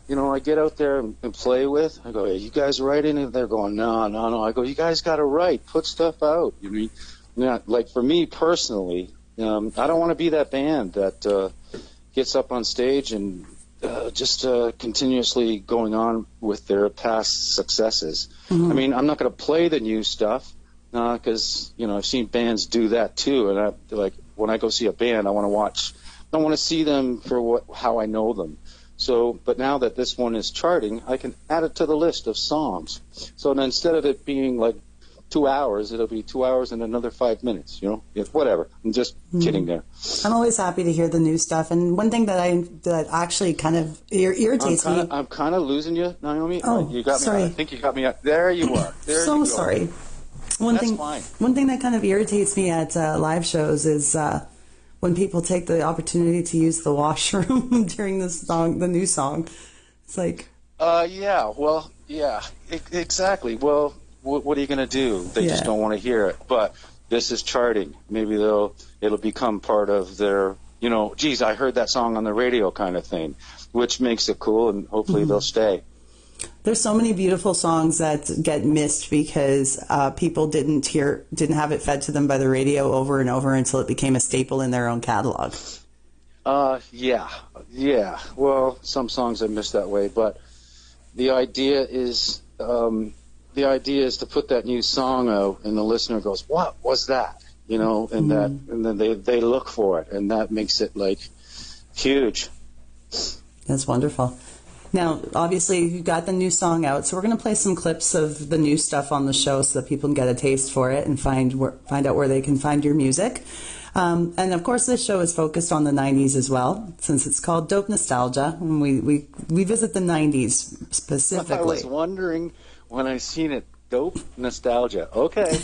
I get out there and play with, I go, hey, you guys writing? And they're going, no. I go, you guys got to write, put stuff out. Like for me personally, I don't want to be that band that gets up on stage and just continuously going on with their past successes. Mm-hmm. I mean, I'm not going to play the new stuff because, I've seen bands do that too. And when I go see a band, I want to see them for how I know them. So, but now that this one is charting, I can add it to the list of songs. So then instead of it being like 2 hours, it'll be 2 hours and another 5 minutes, whatever. I'm just kidding there. I'm always happy to hear the new stuff. And one thing that actually kind of irritates me. I'm kind of losing you, Naomi. Oh, you got sorry. me. I think you got me. There you are. There so you go. Sorry. Fine. One thing that kind of irritates me at live shows is when people take the opportunity to use the washroom during the new song. It's like. Exactly. Well, what are you going to do? They just don't want to hear it. But this is charting. Maybe it'll become part of their, geez, I heard that song on the radio kind of thing, which makes it cool, and hopefully they'll stay. There's so many beautiful songs that get missed because people didn't have it fed to them by the radio over and over until it became a staple in their own catalog. Yeah. Well, some songs I missed that way, but the idea is to put that new song out, and the listener goes, "What was that?" And then they look for it, and that makes it like huge. That's wonderful. Now, obviously, you got the new song out, so we're going to play some clips of the new stuff on the show so that people can get a taste for it and find out where they can find your music. And of course, this show is focused on the 90s as well, since it's called Dope Nostalgia, and we visit the 90s specifically. I was wondering when I seen it, Dope Nostalgia. Okay.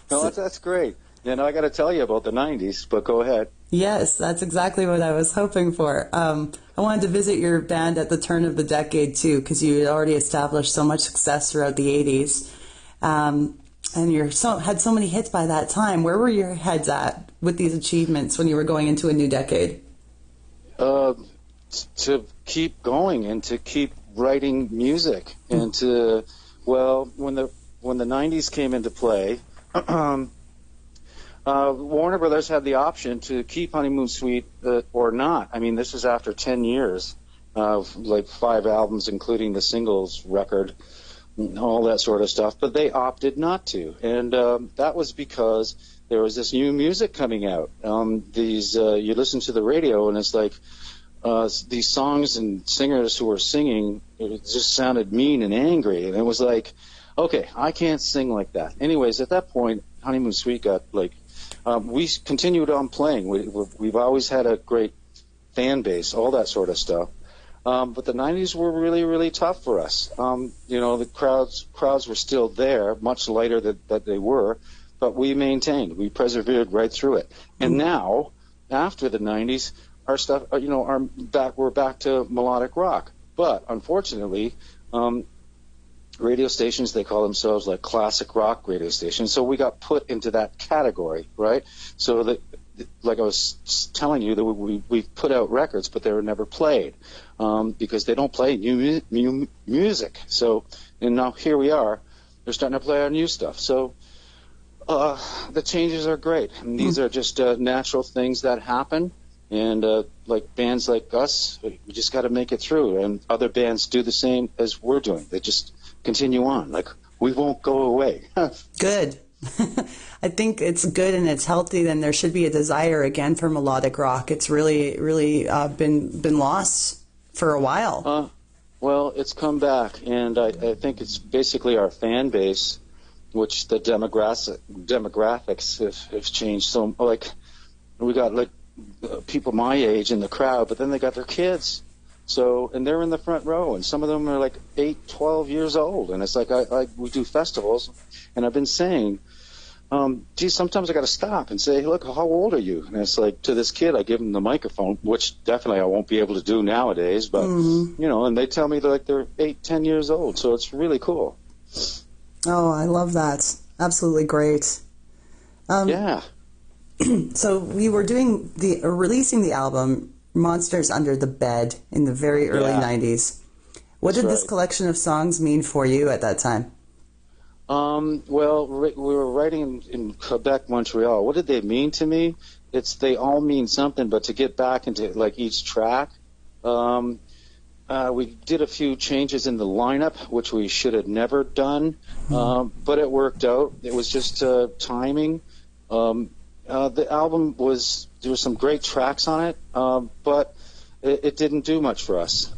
No, that's great. I got to tell you about the 90s, but go ahead. Yes, that's exactly what I was hoping for. I wanted to visit your band at the turn of the decade, too, because you had already established so much success throughout the 80s. And you had so many hits by that time. Where were your heads at with these achievements when you were going into a new decade? To keep going and to keep writing music. And when the 90s came into play, Warner Brothers had the option to keep Honeymoon Suite or not. I mean, this is after 10 years of like 5 albums, including the singles record, all that sort of stuff. But they opted not to. And that was because there was this new music coming out. You listen to the radio, and it's like these songs and singers who were singing, it just sounded mean and angry. And it was like, okay, I can't sing like that. Anyways, at that point, Honeymoon Suite got like, we continued on playing. We've always had a great fan base, all that sort of stuff. But the 90s were really, really tough for us. The crowds were still there, much lighter than they were, but we maintained. We persevered right through it. And now, after the 90s, our stuff, we're back to melodic rock. But unfortunately, radio stations, they call themselves like classic rock radio stations. So we got put into that category, right? So that, like I was telling you, that we put out records, but they were never played because they don't play new music. So, and now here we are, they're starting to play our new stuff. So the changes are great. And these are just natural things that happen. And like bands like us, we just got to make it through. And other bands do the same as we're doing. They just continue on. Like, we won't go away. Good. I think it's good and it's healthy. Then there should be a desire again for melodic rock. It's really, really been lost for a while. Well, it's come back, and I think it's basically our fan base, which the demographics have changed. So, like, we got like people my age in the crowd, but then they got their kids. So, and they're in the front row, and some of them are like 8, 12 years old. And it's like, we do festivals, and I've been saying, geez, sometimes I got to stop and say, look, how old are you? And it's like, to this kid, I give him the microphone, which definitely I won't be able to do nowadays, but, and they tell me they're 8, 10 years old. So it's really cool. Oh, I love that. Absolutely great. Yeah. So we were releasing the album Monsters Under the Bed in the very early 90s. What did this collection of songs mean for you at that time? Well, we were writing in Quebec, Montreal. What did they mean to me? They all mean something, but to get back into like each track, we did a few changes in the lineup, which we should have never done, but it worked out. It was just timing. The album there were some great tracks on it, but it didn't do much for us,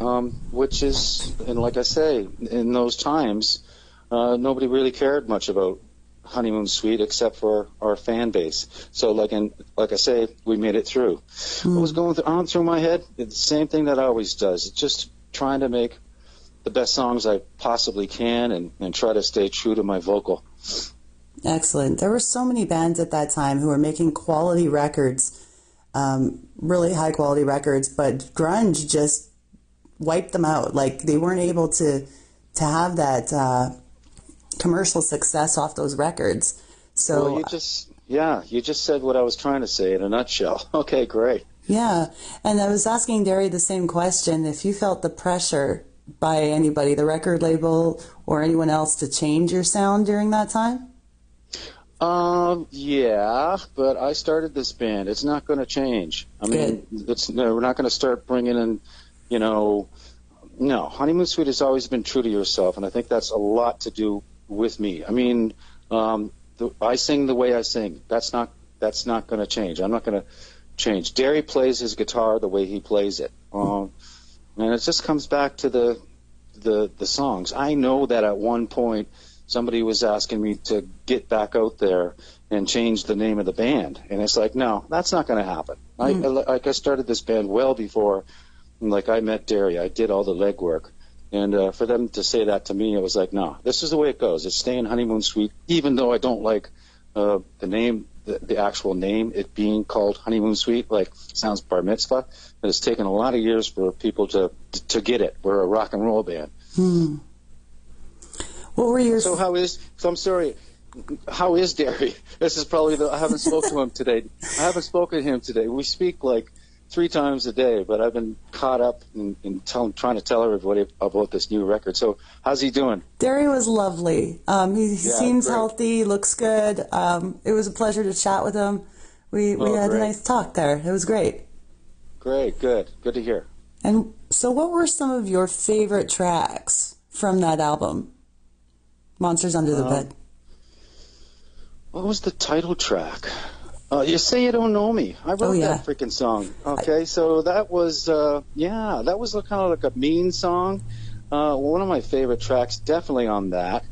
which is, and like I say, in those times, nobody really cared much about Honeymoon Suite except for our fan base. So like I say, we made it through. What was going on through my head? It's the same thing that always does. It's just trying to make the best songs I possibly can and try to stay true to my vocal. Excellent. There were so many bands at that time who were making quality records, really high quality records, but grunge just wiped them out. Like they weren't able to have that commercial success off those records. So well, you just said what I was trying to say in a nutshell. Okay, great. Yeah, and I was asking Derry the same question. If you felt the pressure by anybody, the record label or anyone else, to change your sound during that time? Yeah, but I started this band. It's not going to change. I mean, we're not going to start bringing in, no. Honeymoon Suite has always been true to yourself, and I think that's a lot to do with me. I mean, I sing the way I sing. That's not going to change. I'm not going to change. Derry plays his guitar the way he plays it, and it just comes back to the songs. I know that at one point somebody was asking me to get back out there and change the name of the band, and it's like, no, that's not going to happen. I started this band well before, like, I met Derry. I did all the legwork, and for them to say that to me, it was like, no, this is the way it goes. It's staying Honeymoon Suite, even though I don't like the name, the actual name, it being called Honeymoon Suite, like, sounds bar mitzvah. But it's taken a lot of years for people to get it. We're a rock and roll band. What were your... So I'm sorry, how is Derry? This is probably I haven't spoken to him today. I haven't spoken to him today. We speak like 3 times a day, but I've been caught up in trying to tell everybody about this new record. So how's he doing? Derry was lovely. He seems healthy, looks good. It was a pleasure to chat with him. We had a nice talk there. It was great. Great, good to hear. And so what were some of your favorite tracks from that album, Monsters Under the Bed? What was the title track? You Say You Don't Know Me. I wrote that freaking song. Okay, so that was, that was kind of like a mean song. One of my favorite tracks, definitely on that.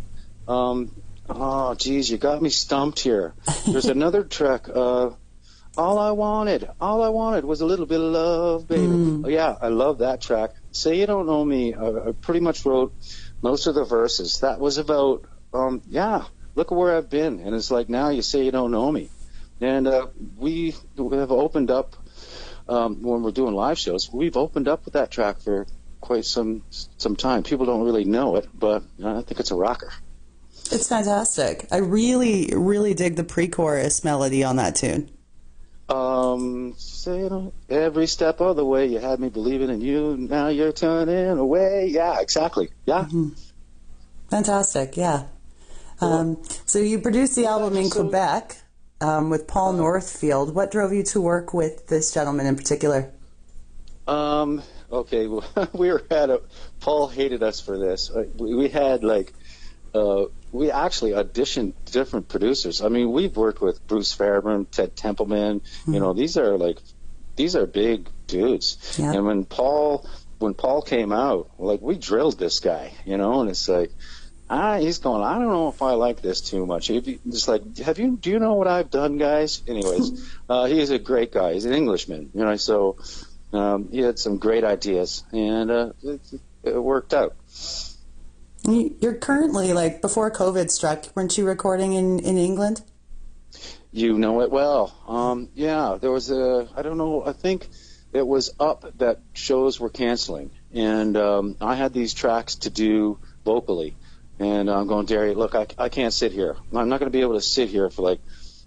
Oh, geez, you got me stumped here. There's another track, All I Wanted was a little bit of love, baby. Oh, yeah, I love that track. Say You Don't Know Me, I pretty much wrote most of the verses. That was about, look at where I've been. And it's like, now you say you don't know me. And we have opened up, when we're doing live shows, we've opened up with that track for quite some time. People don't really know it, but I think it's a rocker. It's fantastic. I really, really dig the pre-chorus melody on that tune. Say every step of the way you had me believing in you, now you're turning away. Yeah, exactly. Yeah. Fantastic, yeah. So you produced the album in Quebec with Paul Northfield. What drove you to work with this gentleman in particular? Okay, well, Paul hated us for this. We had we actually auditioned different producers. I mean, we've worked with Bruce Fairbairn, Ted Templeman. These are big dudes. Yeah. And when Paul came out, we drilled this guy, and it's like, he's going, I don't know if I like this too much. Just like, do you know what I've done, guys? Anyways, he is a great guy. He's an Englishman, so he had some great ideas, and it worked out. You're currently, before COVID struck, weren't you recording in England? You know it well. There was I don't know, I think it was up that shows were canceling. And I had these tracks to do vocally. And I'm going, Derry, look, I can't sit here. I'm not going to be able to sit here for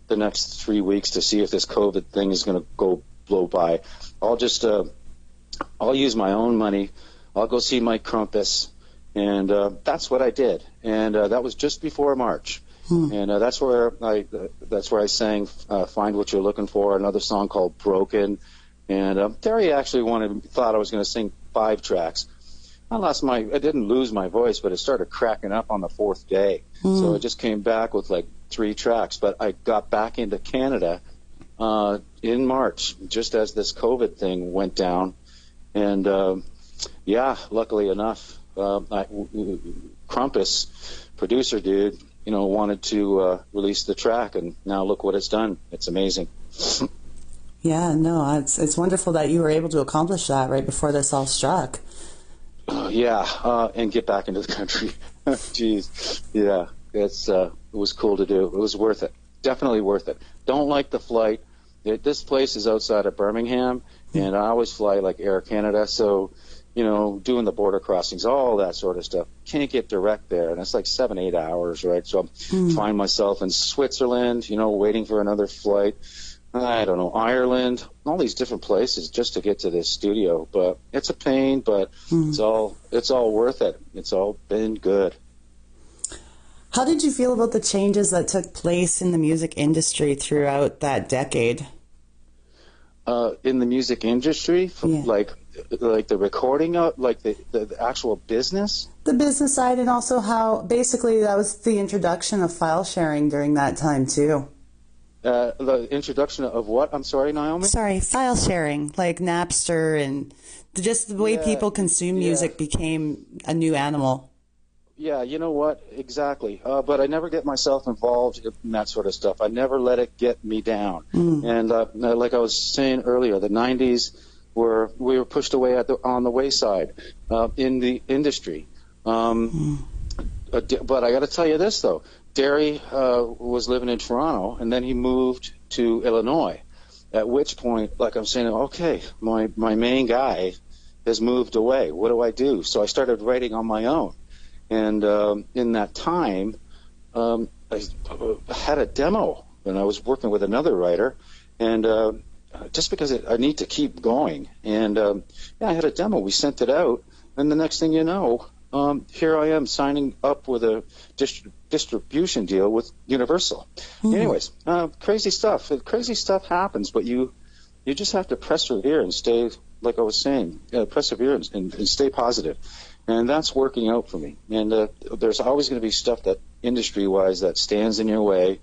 the next 3 weeks to see if this COVID thing is going to blow by. I'll just I'll use my own money. I'll go see Mike Crumpus. And that's what I did. And that was just before March. And that's where I sang Find What You're Looking For, another song called Broken. And Terry actually thought I was going to sing 5 tracks. I didn't lose my voice, but it started cracking up on the 4th day. So I just came back with like 3 tracks. But I got back into Canada in March, just as this COVID thing went down. And luckily enough, Crumpus, producer dude, wanted to release the track, and now look what it's done. It's amazing. Yeah, no, it's wonderful that you were able to accomplish that right before this all struck. And get back into the country. Jeez, yeah, it was cool to do. It was worth it. Definitely worth it. Don't like the flight. This place is outside of Birmingham, and I always fly like Air Canada, so doing the border crossings, all that sort of stuff. Can't get direct there, and it's like 7-8 hours, right? So I find myself in Switzerland, waiting for another flight. I don't know, Ireland, all these different places just to get to this studio. But it's a pain, but it's all worth it. It's all been good. How did you feel about the changes that took place in the music industry throughout that decade? In the music industry, like the recording of, like the actual business? The business side, and also how basically that was the introduction of file sharing during that time too. The introduction of what? I'm sorry, Naomi? Sorry, file sharing, like Napster, and just the way people consume music became a new animal. Yeah, you know what? Exactly. But I never get myself involved in that sort of stuff. I never let it get me down. And like I was saying earlier, the 90s we were pushed away on the wayside in the industry. But I got to tell you this, though. Derry was living in Toronto, and then he moved to Illinois, at which point, like I'm saying, okay, my main guy has moved away. What do I do? So I started writing on my own. And in that time, I had a demo, and I was working with another writer, and just because I need to keep going. And I had a demo. We sent it out, and the next thing you know, here I am signing up with a distribution deal with Universal. Anyways, crazy stuff. Crazy stuff happens, but you just have to persevere and stay, like I was saying, persevere and stay positive. And that's working out for me. And there's always going to be stuff that industry-wise that stands in your way.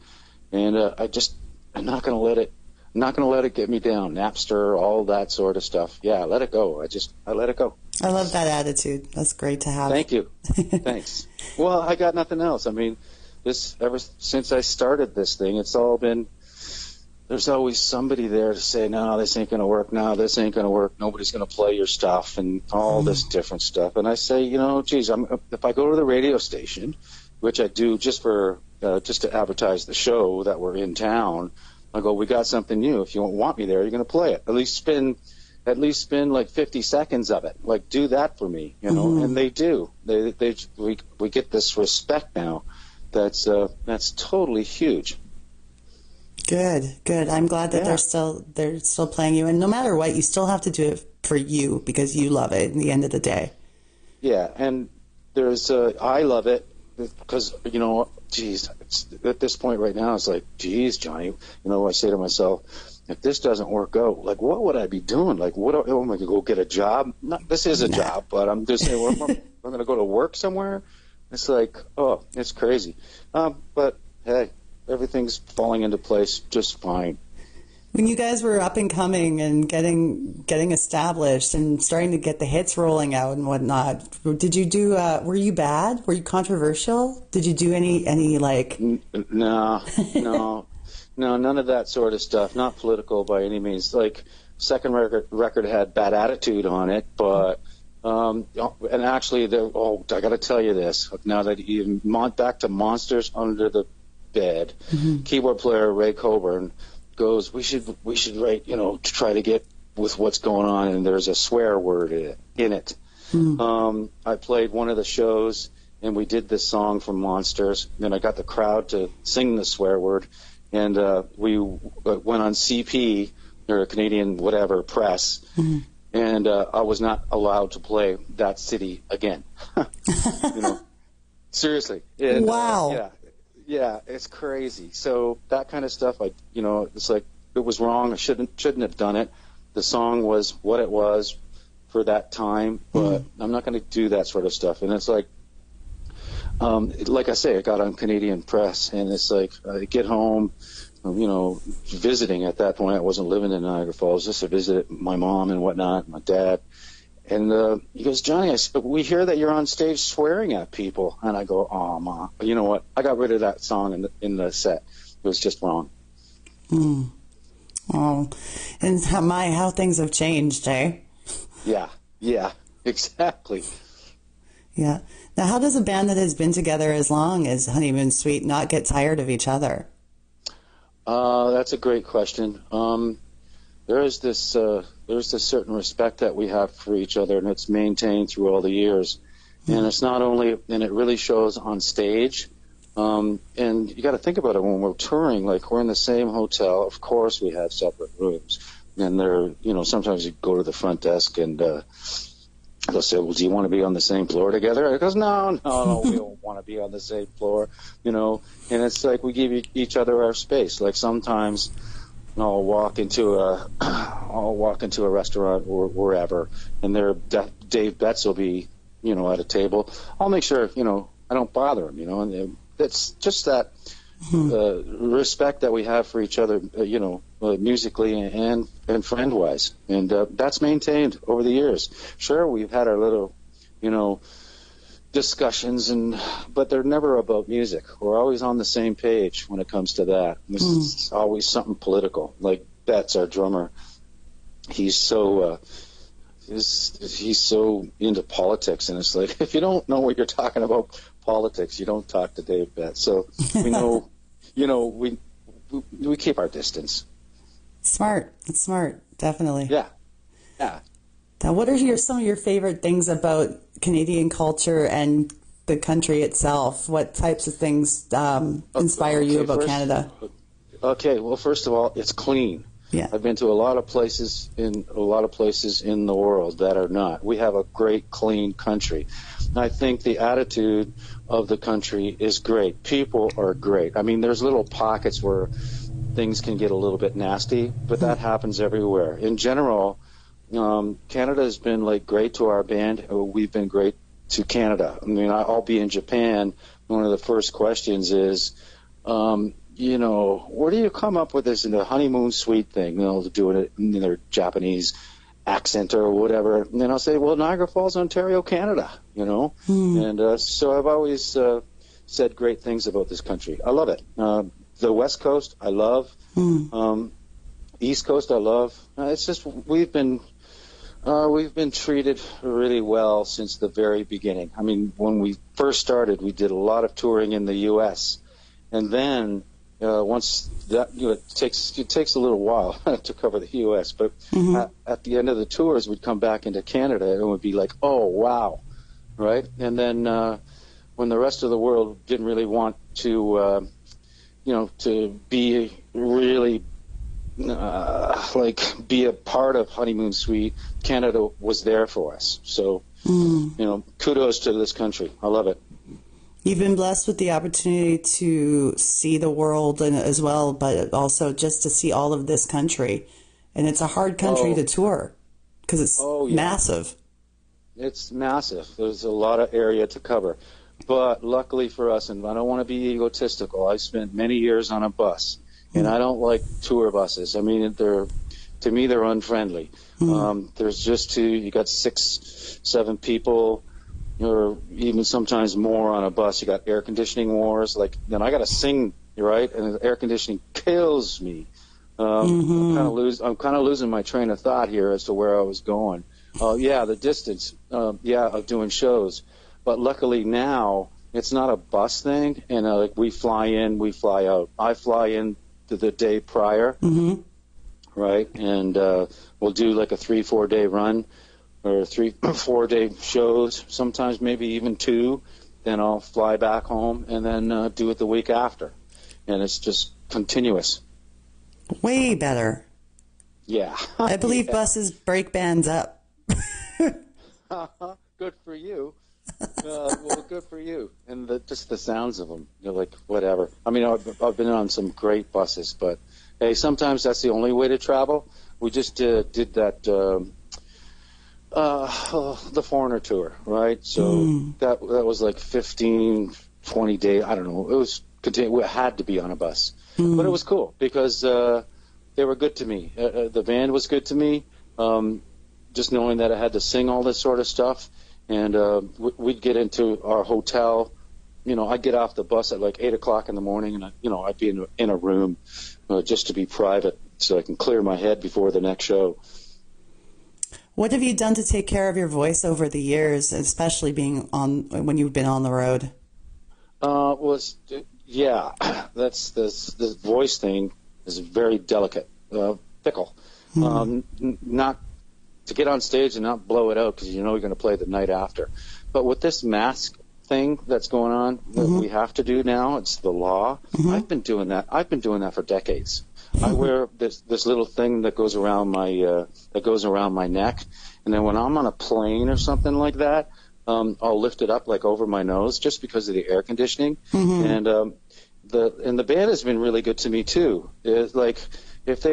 And I'm not going to let it. I'm not going to let it get me down. Napster, all that sort of stuff. Yeah, let it go. I let it go. I love that attitude. That's great to have. Thank you. Thanks. Well, I got nothing else. I mean, ever since I started this thing, it's all been, there's always somebody there to say, no, this ain't going to work. No, this ain't going to work. Nobody's going to play your stuff and all this different stuff. And I say, geez, if I go to the radio station, which I do just to advertise the show that we're in town, I go, we got something new. If you want me there, you're going to play it. At least spend like 50 seconds of it. Like, do that for me, And they do. We get this respect now. That's totally huge. Good. I'm glad that they're still playing you. And no matter what, you still have to do it for you because you love it. At the end of the day. Yeah, and there's I love it because geez, at this point right now, it's like, geez, Johnny, I say to myself, if this doesn't work out, like, what would I be doing? Like, am I going to go get a job? This is a job, but I'm just saying, I'm going to go to work somewhere. It's like, oh, it's crazy. But hey, everything's falling into place just fine. When you guys were up and coming and getting established and starting to get the hits rolling out and whatnot, did you do? Were you bad? Were you controversial? Did you do any like? No, none of that sort of stuff. Not political by any means. Like, second record had Bad Attitude on it, but and actually, I got to tell you this. Now that you back to Monsters Under the Bed, keyboard player Ray Coburn goes, we should write, to try to get with what's going on, and there's a swear word in it. I played one of the shows, and we did this song from Monsters, and I got the crowd to sing the swear word, and we went on CP, or Canadian whatever press, and I was not allowed to play that city again. You know, seriously. And, Wow. Yeah, it's crazy. So that kind of stuff, it's like it was wrong. I shouldn't have done it. The song was what it was for that time, but I'm not going to do that sort of stuff. And it's like I say, I got on Canadian press, and it's like I get home, visiting at that point. I wasn't living in Niagara Falls, just to visit my mom and whatnot, my dad. And he goes, Johnny, we hear that you're on stage swearing at people. And I go, oh, Ma, you know what? I got rid of that song in the set. It was just wrong. Oh, and how things have changed, eh? Yeah, exactly. Yeah. Now, how does a band that has been together as long as Honeymoon Suite not get tired of each other? That's a great question. There's this certain respect that we have for each other, and it's maintained through all the years. And it's not only, and it really shows on stage. And you got to think about it when we're touring. Like, we're in the same hotel. Of course, we have separate rooms. And sometimes you go to the front desk and they'll say, well, do you want to be on the same floor together? And it goes, no, we don't want to be on the same floor, And it's like we give each other our space. Like, sometimes I'll walk into a restaurant or wherever, and Dave Betts will be, at a table. I'll make sure, I don't bother him, and it's just that respect that we have for each other, musically and friend-wise. And that's maintained over the years. Sure, we've had our little, discussions, but they're never about music. We're always on the same page when it comes to that. It's always something political. Like Betts, our drummer, he's so into politics, and it's like, if you don't know what you're talking about politics, you don't talk to Dave Betts. So we know, we keep our distance. Smart. It's smart. Definitely. Yeah. Now, what are some of your favorite things about Canadian culture and the country itself? What types of things inspire you about Canada? Okay, well, first of all, it's clean. Yeah. I've been to a lot of places in the world that are not. We have a great, clean country. I think the attitude of the country is great. People are great. I mean, there's little pockets where things can get a little bit nasty, but that happens everywhere. In general, Canada has been great to our band. We've been great to Canada. I mean, I'll be in Japan. One of the first questions is, where do you come up with this in the honeymoon suite thing? Doing it in their Japanese accent or whatever. And then I'll say, well, Niagara Falls, Ontario, Canada, And so I've always said great things about this country. I love it. The West Coast, I love. East Coast, I love. It's just we've been treated really well since the very beginning. I mean, when we first started, we did a lot of touring in the U.S., and then once that, it takes a little while to cover the U.S., but at the end of the tours, we'd come back into Canada and it would be like, oh, wow, right? And then when the rest of the world didn't really want to, to be really be a part of Honeymoon Suite, Canada was there for us. So, kudos to this country. I love it. You've been blessed with the opportunity to see the world as well, but also just to see all of this country. And it's a hard country to tour because it's massive. It's massive. There's a lot of area to cover. But luckily for us, and I don't want to be egotistical, I spent many years on a bus. And I don't like tour buses. I mean, to me, they're unfriendly. There's just you got 6, 7 people, or even sometimes more on a bus. You got air conditioning wars. Then I got to sing, right? And the air conditioning kills me. I'm kind of losing my train of thought here as to where I was going. The distance, of doing shows. But luckily now, it's not a bus thing. And we fly in, we fly out. I fly in to the day prior, right? And we'll do a 3-4 day run, or 3-4 day shows, sometimes maybe even 2. Then I'll fly back home and then do it the week after. And it's just continuous. Way better. Yeah. I believe buses break bands up. Good for you. Well, good for you. And just the sounds of them, like whatever. I mean, I've been on some great buses, but hey, sometimes that's the only way to travel. We just did that, the Foreigner tour, right? So that was like 15, 20 days. I don't know. It had to be on a bus, but it was cool because they were good to me. The band was good to me. Just knowing that I had to sing all this sort of stuff. And we'd get into our hotel. I'd get off the bus at like 8 o'clock in the morning, and I'd be in a room just to be private so I can clear my head before the next show. What have you done to take care of your voice over the years, especially when you've been on the road? That's this voice thing is very delicate, fickle. Not to get on stage and not blow it out because you're going to play the night after. But with this mask thing that's going on that we have to do now, it's the law. I've been doing that. For decades. I wear this little thing that goes around my neck, and then when I'm on a plane or something like that, I'll lift it up like over my nose just because of the air conditioning. And the band has been really good to me too. It's like if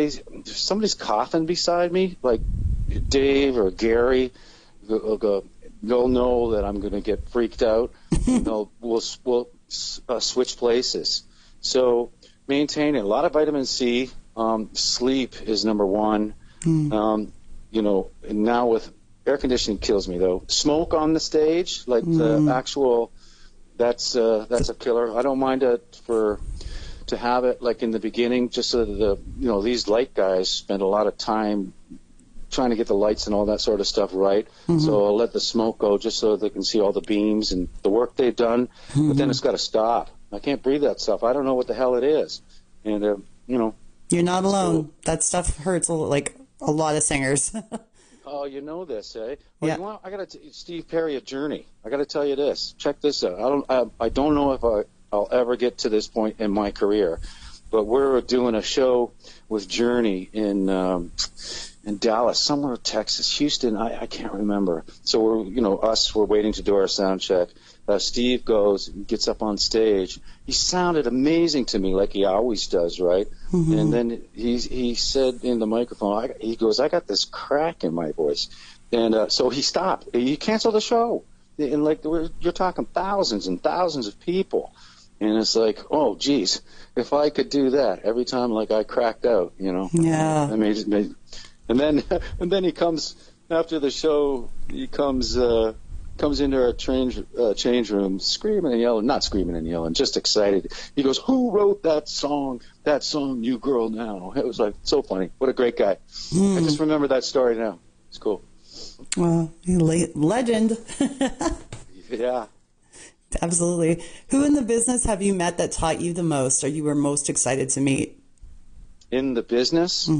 somebody's coughing beside me, like Dave or Gary, they'll know that I'm going to get freaked out. We'll switch places. So maintaining a lot of vitamin C. Sleep is number one. And now with air conditioning kills me though. Smoke on the stage, like the actual, that's a killer. I don't mind it to have it like in the beginning, just so that these light guys spend a lot of time trying to get the lights and all that sort of stuff right. So I'll let the smoke go just so they can see all the beams and the work they've done. But then it's got to stop. I can't breathe that stuff. I don't know what the hell it is. And, You're not alone. That stuff hurts like a lot of singers. Oh, you know this, eh? Well, I got Steve Perry of Journey. I got to tell you this. Check this out. I don't know if I'll ever get to this point in my career, but we're doing a show with Journey in Dallas, somewhere in Texas, Houston. I can't remember. So we're waiting to do our sound check. Steve goes and gets up on stage. He sounded amazing to me, like he always does, right? And then he said in the microphone, he goes, I got this crack in my voice. And so he stopped. He canceled the show. And you're talking thousands and thousands of people. And it's like, oh, geez, if I could do that every time like I cracked out, Yeah. And then he comes after the show. He comes into our change room, screaming and yelling, not screaming and yelling, just excited. He goes, "Who wrote that song, New Girl Now?" It was like so funny. What a great guy! I just remember that story now. It's cool. Well, legend. Yeah. Absolutely. Who in the business have you met that taught you the most, or you were most excited to meet? In the business?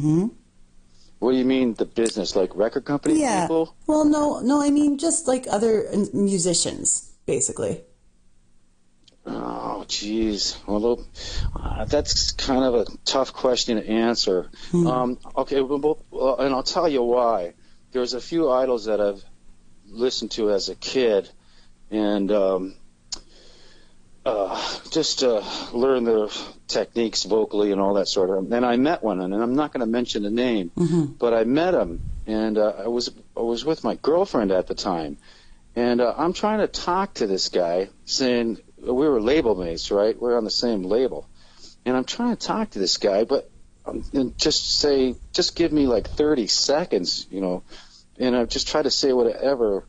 What do you mean, the business? Like record company people? Well, no, I mean just like other musicians, basically. Oh, geez. Well, that's kind of a tough question to answer. Okay, well, and I'll tell you why. There's a few idols that I've listened to as a kid, and just to learn their techniques vocally and all that sort of. And I met one, and I'm not going to mention the name, but I met him, and I was with my girlfriend at the time, and I'm trying to talk to this guy, saying we were label mates, right? We're on the same label, and I'm trying to talk to this guy, but and just give me like 30 seconds, and I just try to say whatever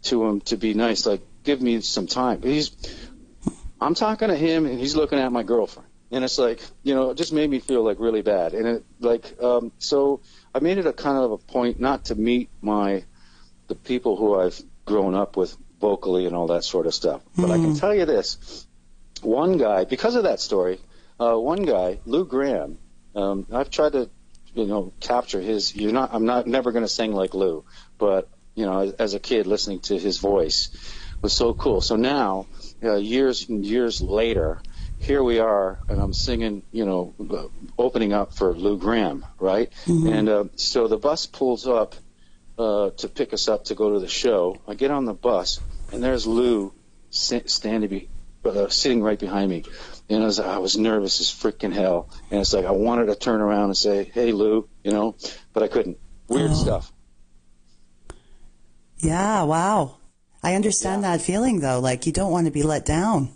to him to be nice, like give me some time. I'm talking to him, and he's looking at my girlfriend. And it's like, it just made me feel like really bad. And so I made it a kind of a point not to meet the people who I've grown up with vocally and all that sort of stuff. But I can tell you this. One guy, because of that story, Lou Gramm, I've tried to, capture his, I'm never going to sing like Lou, but, as a kid listening to his voice was so cool. So now, years and years later, here we are, and I'm singing, opening up for Lou Gramm, right? And so the bus pulls up to pick us up to go to the show. I get on the bus, and there's Lou sitting right behind me. And I was nervous as freaking hell. And it's like I wanted to turn around and say, "Hey, Lou," but I couldn't. Weird stuff. Yeah, wow. I understand that feeling, though. Like, you don't want to be let down.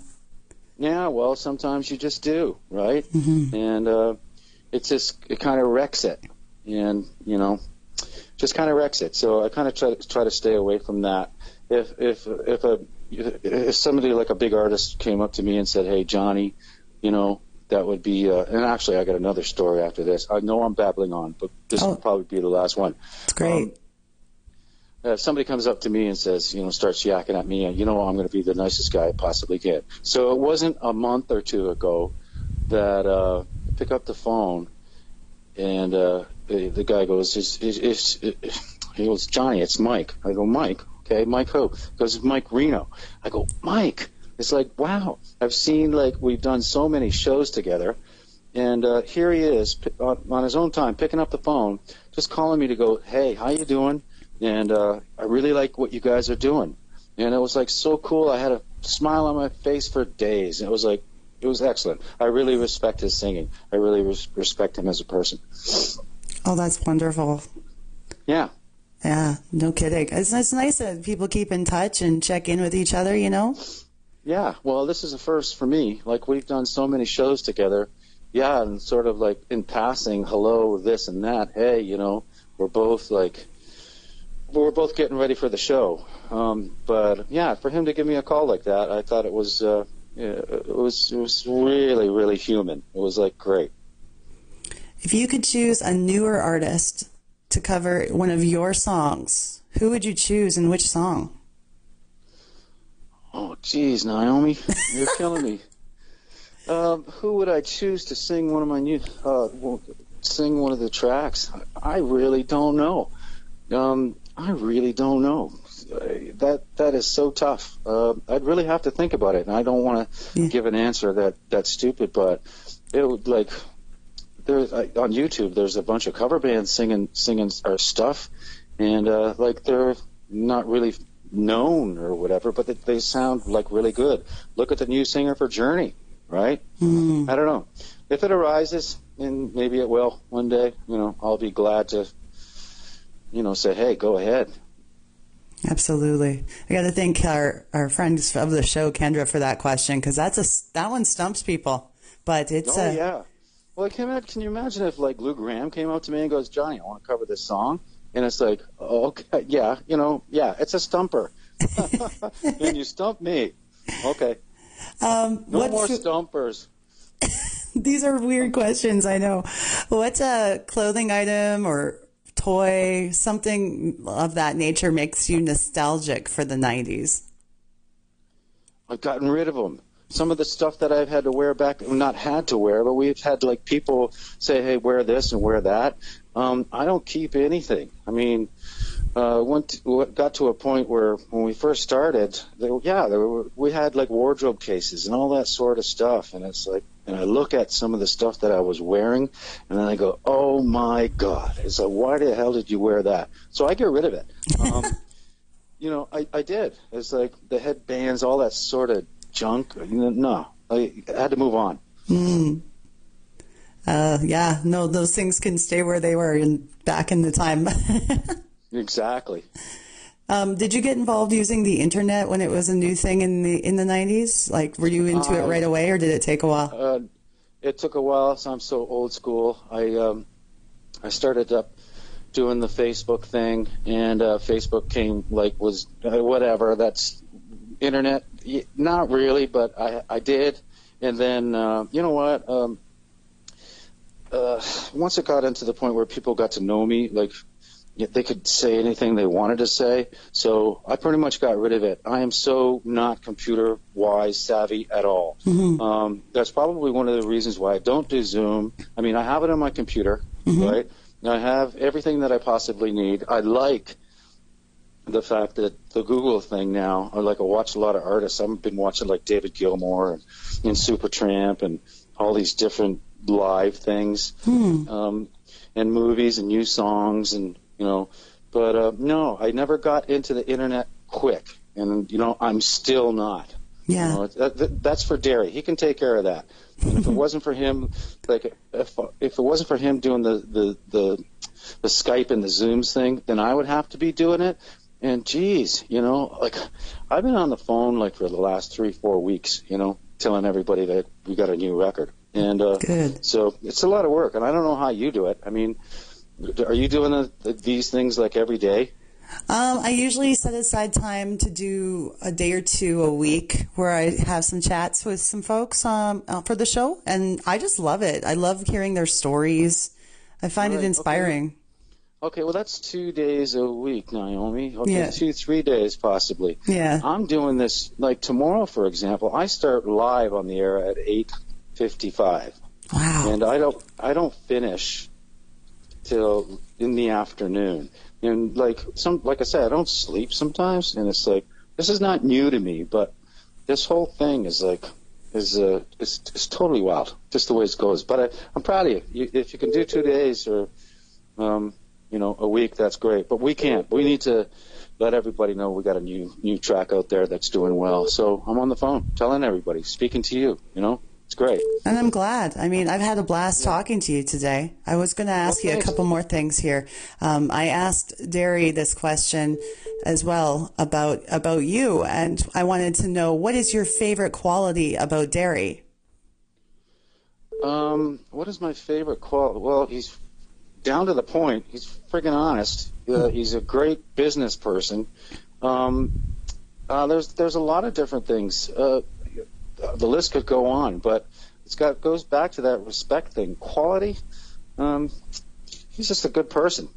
Yeah, well, sometimes you just do, right? Mm-hmm. And it kind of wrecks it. And, just kind of wrecks it. So I kind of try to stay away from that. If somebody like a big artist came up to me and said, "Hey, Johnny," that would be, and actually I got another story after this. I know I'm babbling on, but this will probably be the last one. It's great. If somebody comes up to me and says, starts yakking at me, and I'm going to be the nicest guy I possibly can. So it wasn't a month or two ago that I pick up the phone, and the guy goes, he goes, "Johnny, it's Mike." I go, "Mike? Okay, Mike who?" He goes, "Mike Reno." I go, "Mike." It's like, wow. I've seen, we've done so many shows together, and here he is on his own time picking up the phone, just calling me to go, "Hey, how you doing? And I really like what you guys are doing." And it was so cool. I had a smile on my face for days. It was excellent. I really respect his singing. I really respect him as a person. Oh, that's wonderful. Yeah. Yeah, no kidding. It's nice that people keep in touch and check in with each other, Yeah, well, this is a first for me. We've done so many shows together. Yeah, and sort of in passing, hello, this and that. Hey, we're both getting ready for the show. But yeah, for him to give me a call like that, I thought it was really, really human. It was great. If you could choose a newer artist to cover one of your songs, who would you choose and which song? Oh, geez, Naomi, you're killing me. Who would I choose to sing one of my sing one of the tracks? I really don't know. I really don't know. That is so tough. I'd really have to think about it, and I don't want to give an answer that's stupid, but it would on YouTube. There's a bunch of cover bands singing our stuff, and they're not really known or whatever, but they sound really good. Look at the new singer for Journey, right? I don't know if it arises, and maybe it will one day. I'll be glad to say, "Hey, go ahead." Absolutely. I got to thank our friends of the show, Kendra, for that question, because that one stumps people. But it's yeah. Well, can you imagine if Lou Graham came up to me and goes, "Johnny, I want to cover this song," and it's like, oh, okay, yeah, it's a stumper, and you stump me, okay. No more stumpers. These are weird questions, I know. What's a clothing item or toy, something of that nature, makes you nostalgic for the 90s? I've gotten rid of them. Some of the stuff that I've had to wear back, not had to wear, but we've had people say, "Hey, wear this and wear that." I don't keep anything. I mean, got to a point where when we first started, we had wardrobe cases and all that sort of stuff, and it's and I look at some of the stuff that I was wearing, and then I go, "Oh my God!" It's why the hell did you wear that? So I get rid of it. I did. It's the headbands, all that sort of junk. No, I had to move on. Yeah, no, those things can stay where they were back in the time. Exactly. Did you get involved using the internet when it was a new thing in the 90s? Were you into it right away, or did it take a while? It took a while. So I'm so old school. I started up doing the Facebook thing, and Facebook came was whatever. That's internet. Not really, but I did. And then you know what? Once it got into the point where people got to know me, they could say anything they wanted to say. So I pretty much got rid of it. I am so not computer-wise savvy at all. Mm-hmm. That's probably one of the reasons why I don't do Zoom. I mean, I have it on my computer, right? And I have everything that I possibly need. I like the fact that the Google thing now, I watch a lot of artists. I've been watching David Gilmour and Supertramp and all these different live things, and movies and new songs, and But no, I never got into the internet quick, and I'm still not. Yeah. That's for Derry. He can take care of that. And if it wasn't for him, like if it wasn't for him doing the Skype and the Zooms thing, then I would have to be doing it. And geez, like I've been on the phone like for the last 3-4 weeks, telling everybody that we got a new record. And Good. So it's a lot of work, and I don't know how you do it. I mean, are you doing these things like every day? I usually set aside time to do a day or two a week where I have some chats with some folks for the show, and I just love it. I love hearing their stories. I find it inspiring. Okay, well, that's 2 days a week, Naomi. Okay, Yeah. 2-3 days possibly. Yeah. I'm doing this, like tomorrow, for example, I start live on the air at 8:55. Wow. And I don't finish till in the afternoon. And like I said, I don't sleep sometimes, and it's like, this is not new to me, but this whole thing is it's totally wild, just the way it goes. But I'm proud of you. If you can do 2 days or a week, that's great. But we can't. We need to let everybody know we got a new track out there that's doing well. So I'm on the phone telling everybody, speaking to you. It's great. And I'm glad. I mean, I've had a blast talking to you today. I was going to ask you a couple more things here. I asked Derry this question as well about you, and I wanted to know, what is your favorite quality about Derry? What is my favorite quality? Well, he's down to the point. He's friggin' honest. He's a great business person. There's a lot of different things. The list could go on, but goes back to that respect thing. Quality, he's just a good person.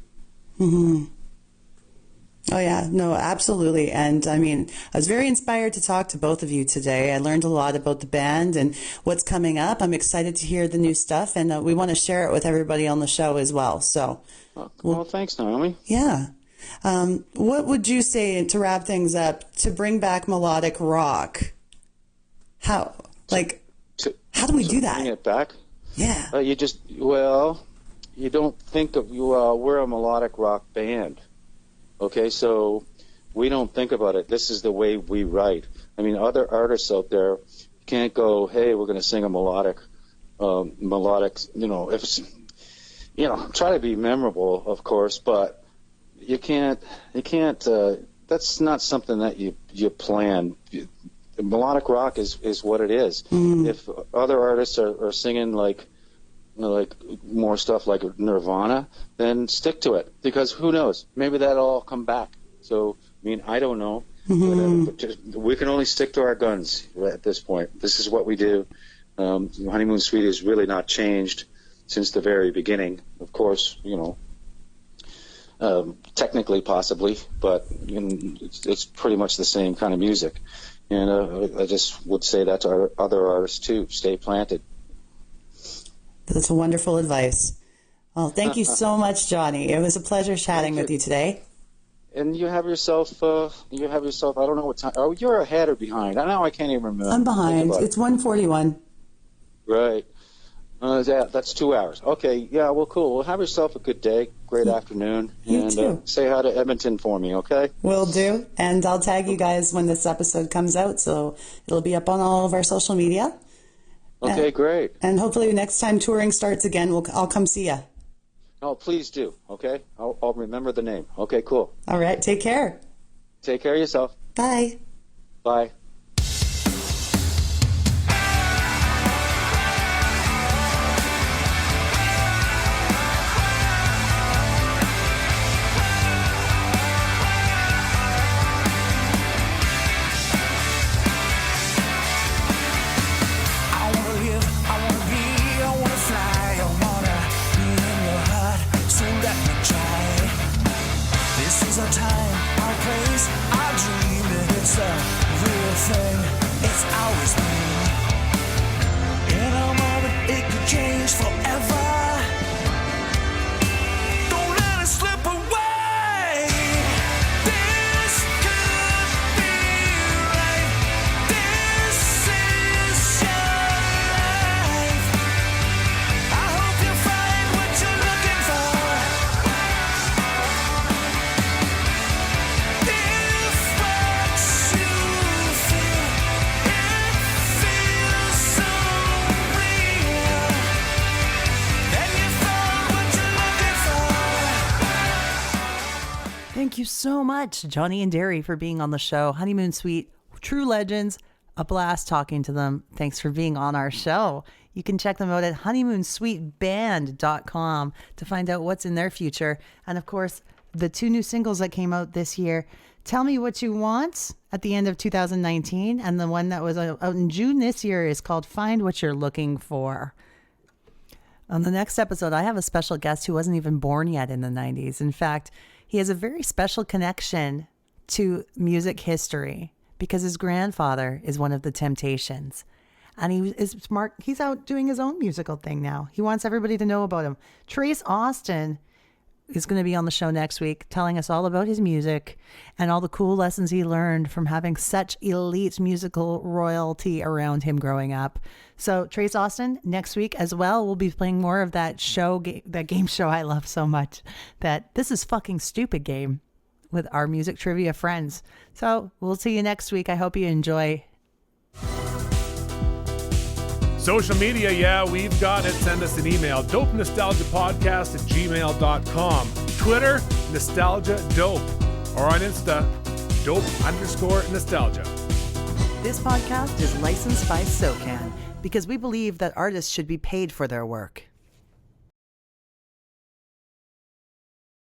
Mm-hmm. Oh, yeah. No, absolutely. And I mean, I was very inspired to talk to both of you today. I learned a lot about the band and what's coming up. I'm excited to hear the new stuff, and we want to share it with everybody on the show as well. So, well, thanks, Naomi. Yeah. What would you say, to wrap things up, to bring back melodic rock? How do we do that? Bring it back? Yeah. You don't think of we're a melodic rock band. Okay, so we don't think about it. This is the way we write. I mean, other artists out there can't go, hey, we're going to sing a melodic, if it's, try to be memorable, of course, but you can't, that's not something that you plan. Melodic rock is what it is. Mm. If other artists are singing like more stuff like Nirvana, then stick to it, because who knows? Maybe that'll all come back. So, I mean, I don't know. Mm-hmm. But we can only stick to our guns at this point. This is what we do. Honeymoon Suite has really not changed since the very beginning. Of course, technically possibly, but it's pretty much the same kind of music. And I just would say that to our other artists too. Stay planted. That's wonderful advice. Well, thank you so much, Johnny. It was a pleasure chatting with you today. And you have yourself, I don't know what time. Oh, you're ahead or behind? Now I can't even remember. I'm behind. It's 1:41. Right. That's 2 hours. Okay. Yeah, well, cool. Well, have yourself a good day. Great afternoon. You too. Say hi to Edmonton for me, okay? Will do. And I'll tag you guys when this episode comes out, so it'll be up on all of our social media. Okay, great. And hopefully next time touring starts again, I'll come see you. Oh, please do, okay? I'll remember the name. Okay, cool. All right, take care. Take care of yourself. Bye. Bye. you so much, Johnny and Derry, for being on the show. Honeymoon Suite, true legends. A blast talking to them. Thanks for being on our show. You can check them out at honeymoonsuiteband.com to find out what's in their future. And of course, the 2 new singles that came out this year, Tell Me What You Want at the end of 2019, and the one that was out in June this year is called Find What You're Looking For. On the next episode, I have a special guest who wasn't even born yet in the 90s. In fact, he has a very special connection to music history because his grandfather is one of the Temptations. And he is smart. He's out doing his own musical thing now. He wants everybody to know about him. Trace Austin is going to be on the show next week telling us all about his music and all the cool lessons he learned from having such elite musical royalty around him growing up. So Trace Austin next week as well. We'll be playing more of that show, that game show I love so much, that This Is Fucking Stupid game with our music trivia friends. So we'll see you next week. I hope you enjoy. Social media, yeah, we've got it. Send us an email, dopenostalgiapodcast@gmail.com. Twitter, Nostalgia Dope. Or on Insta, dope_nostalgia. This podcast is licensed by SOCAN because we believe that artists should be paid for their work.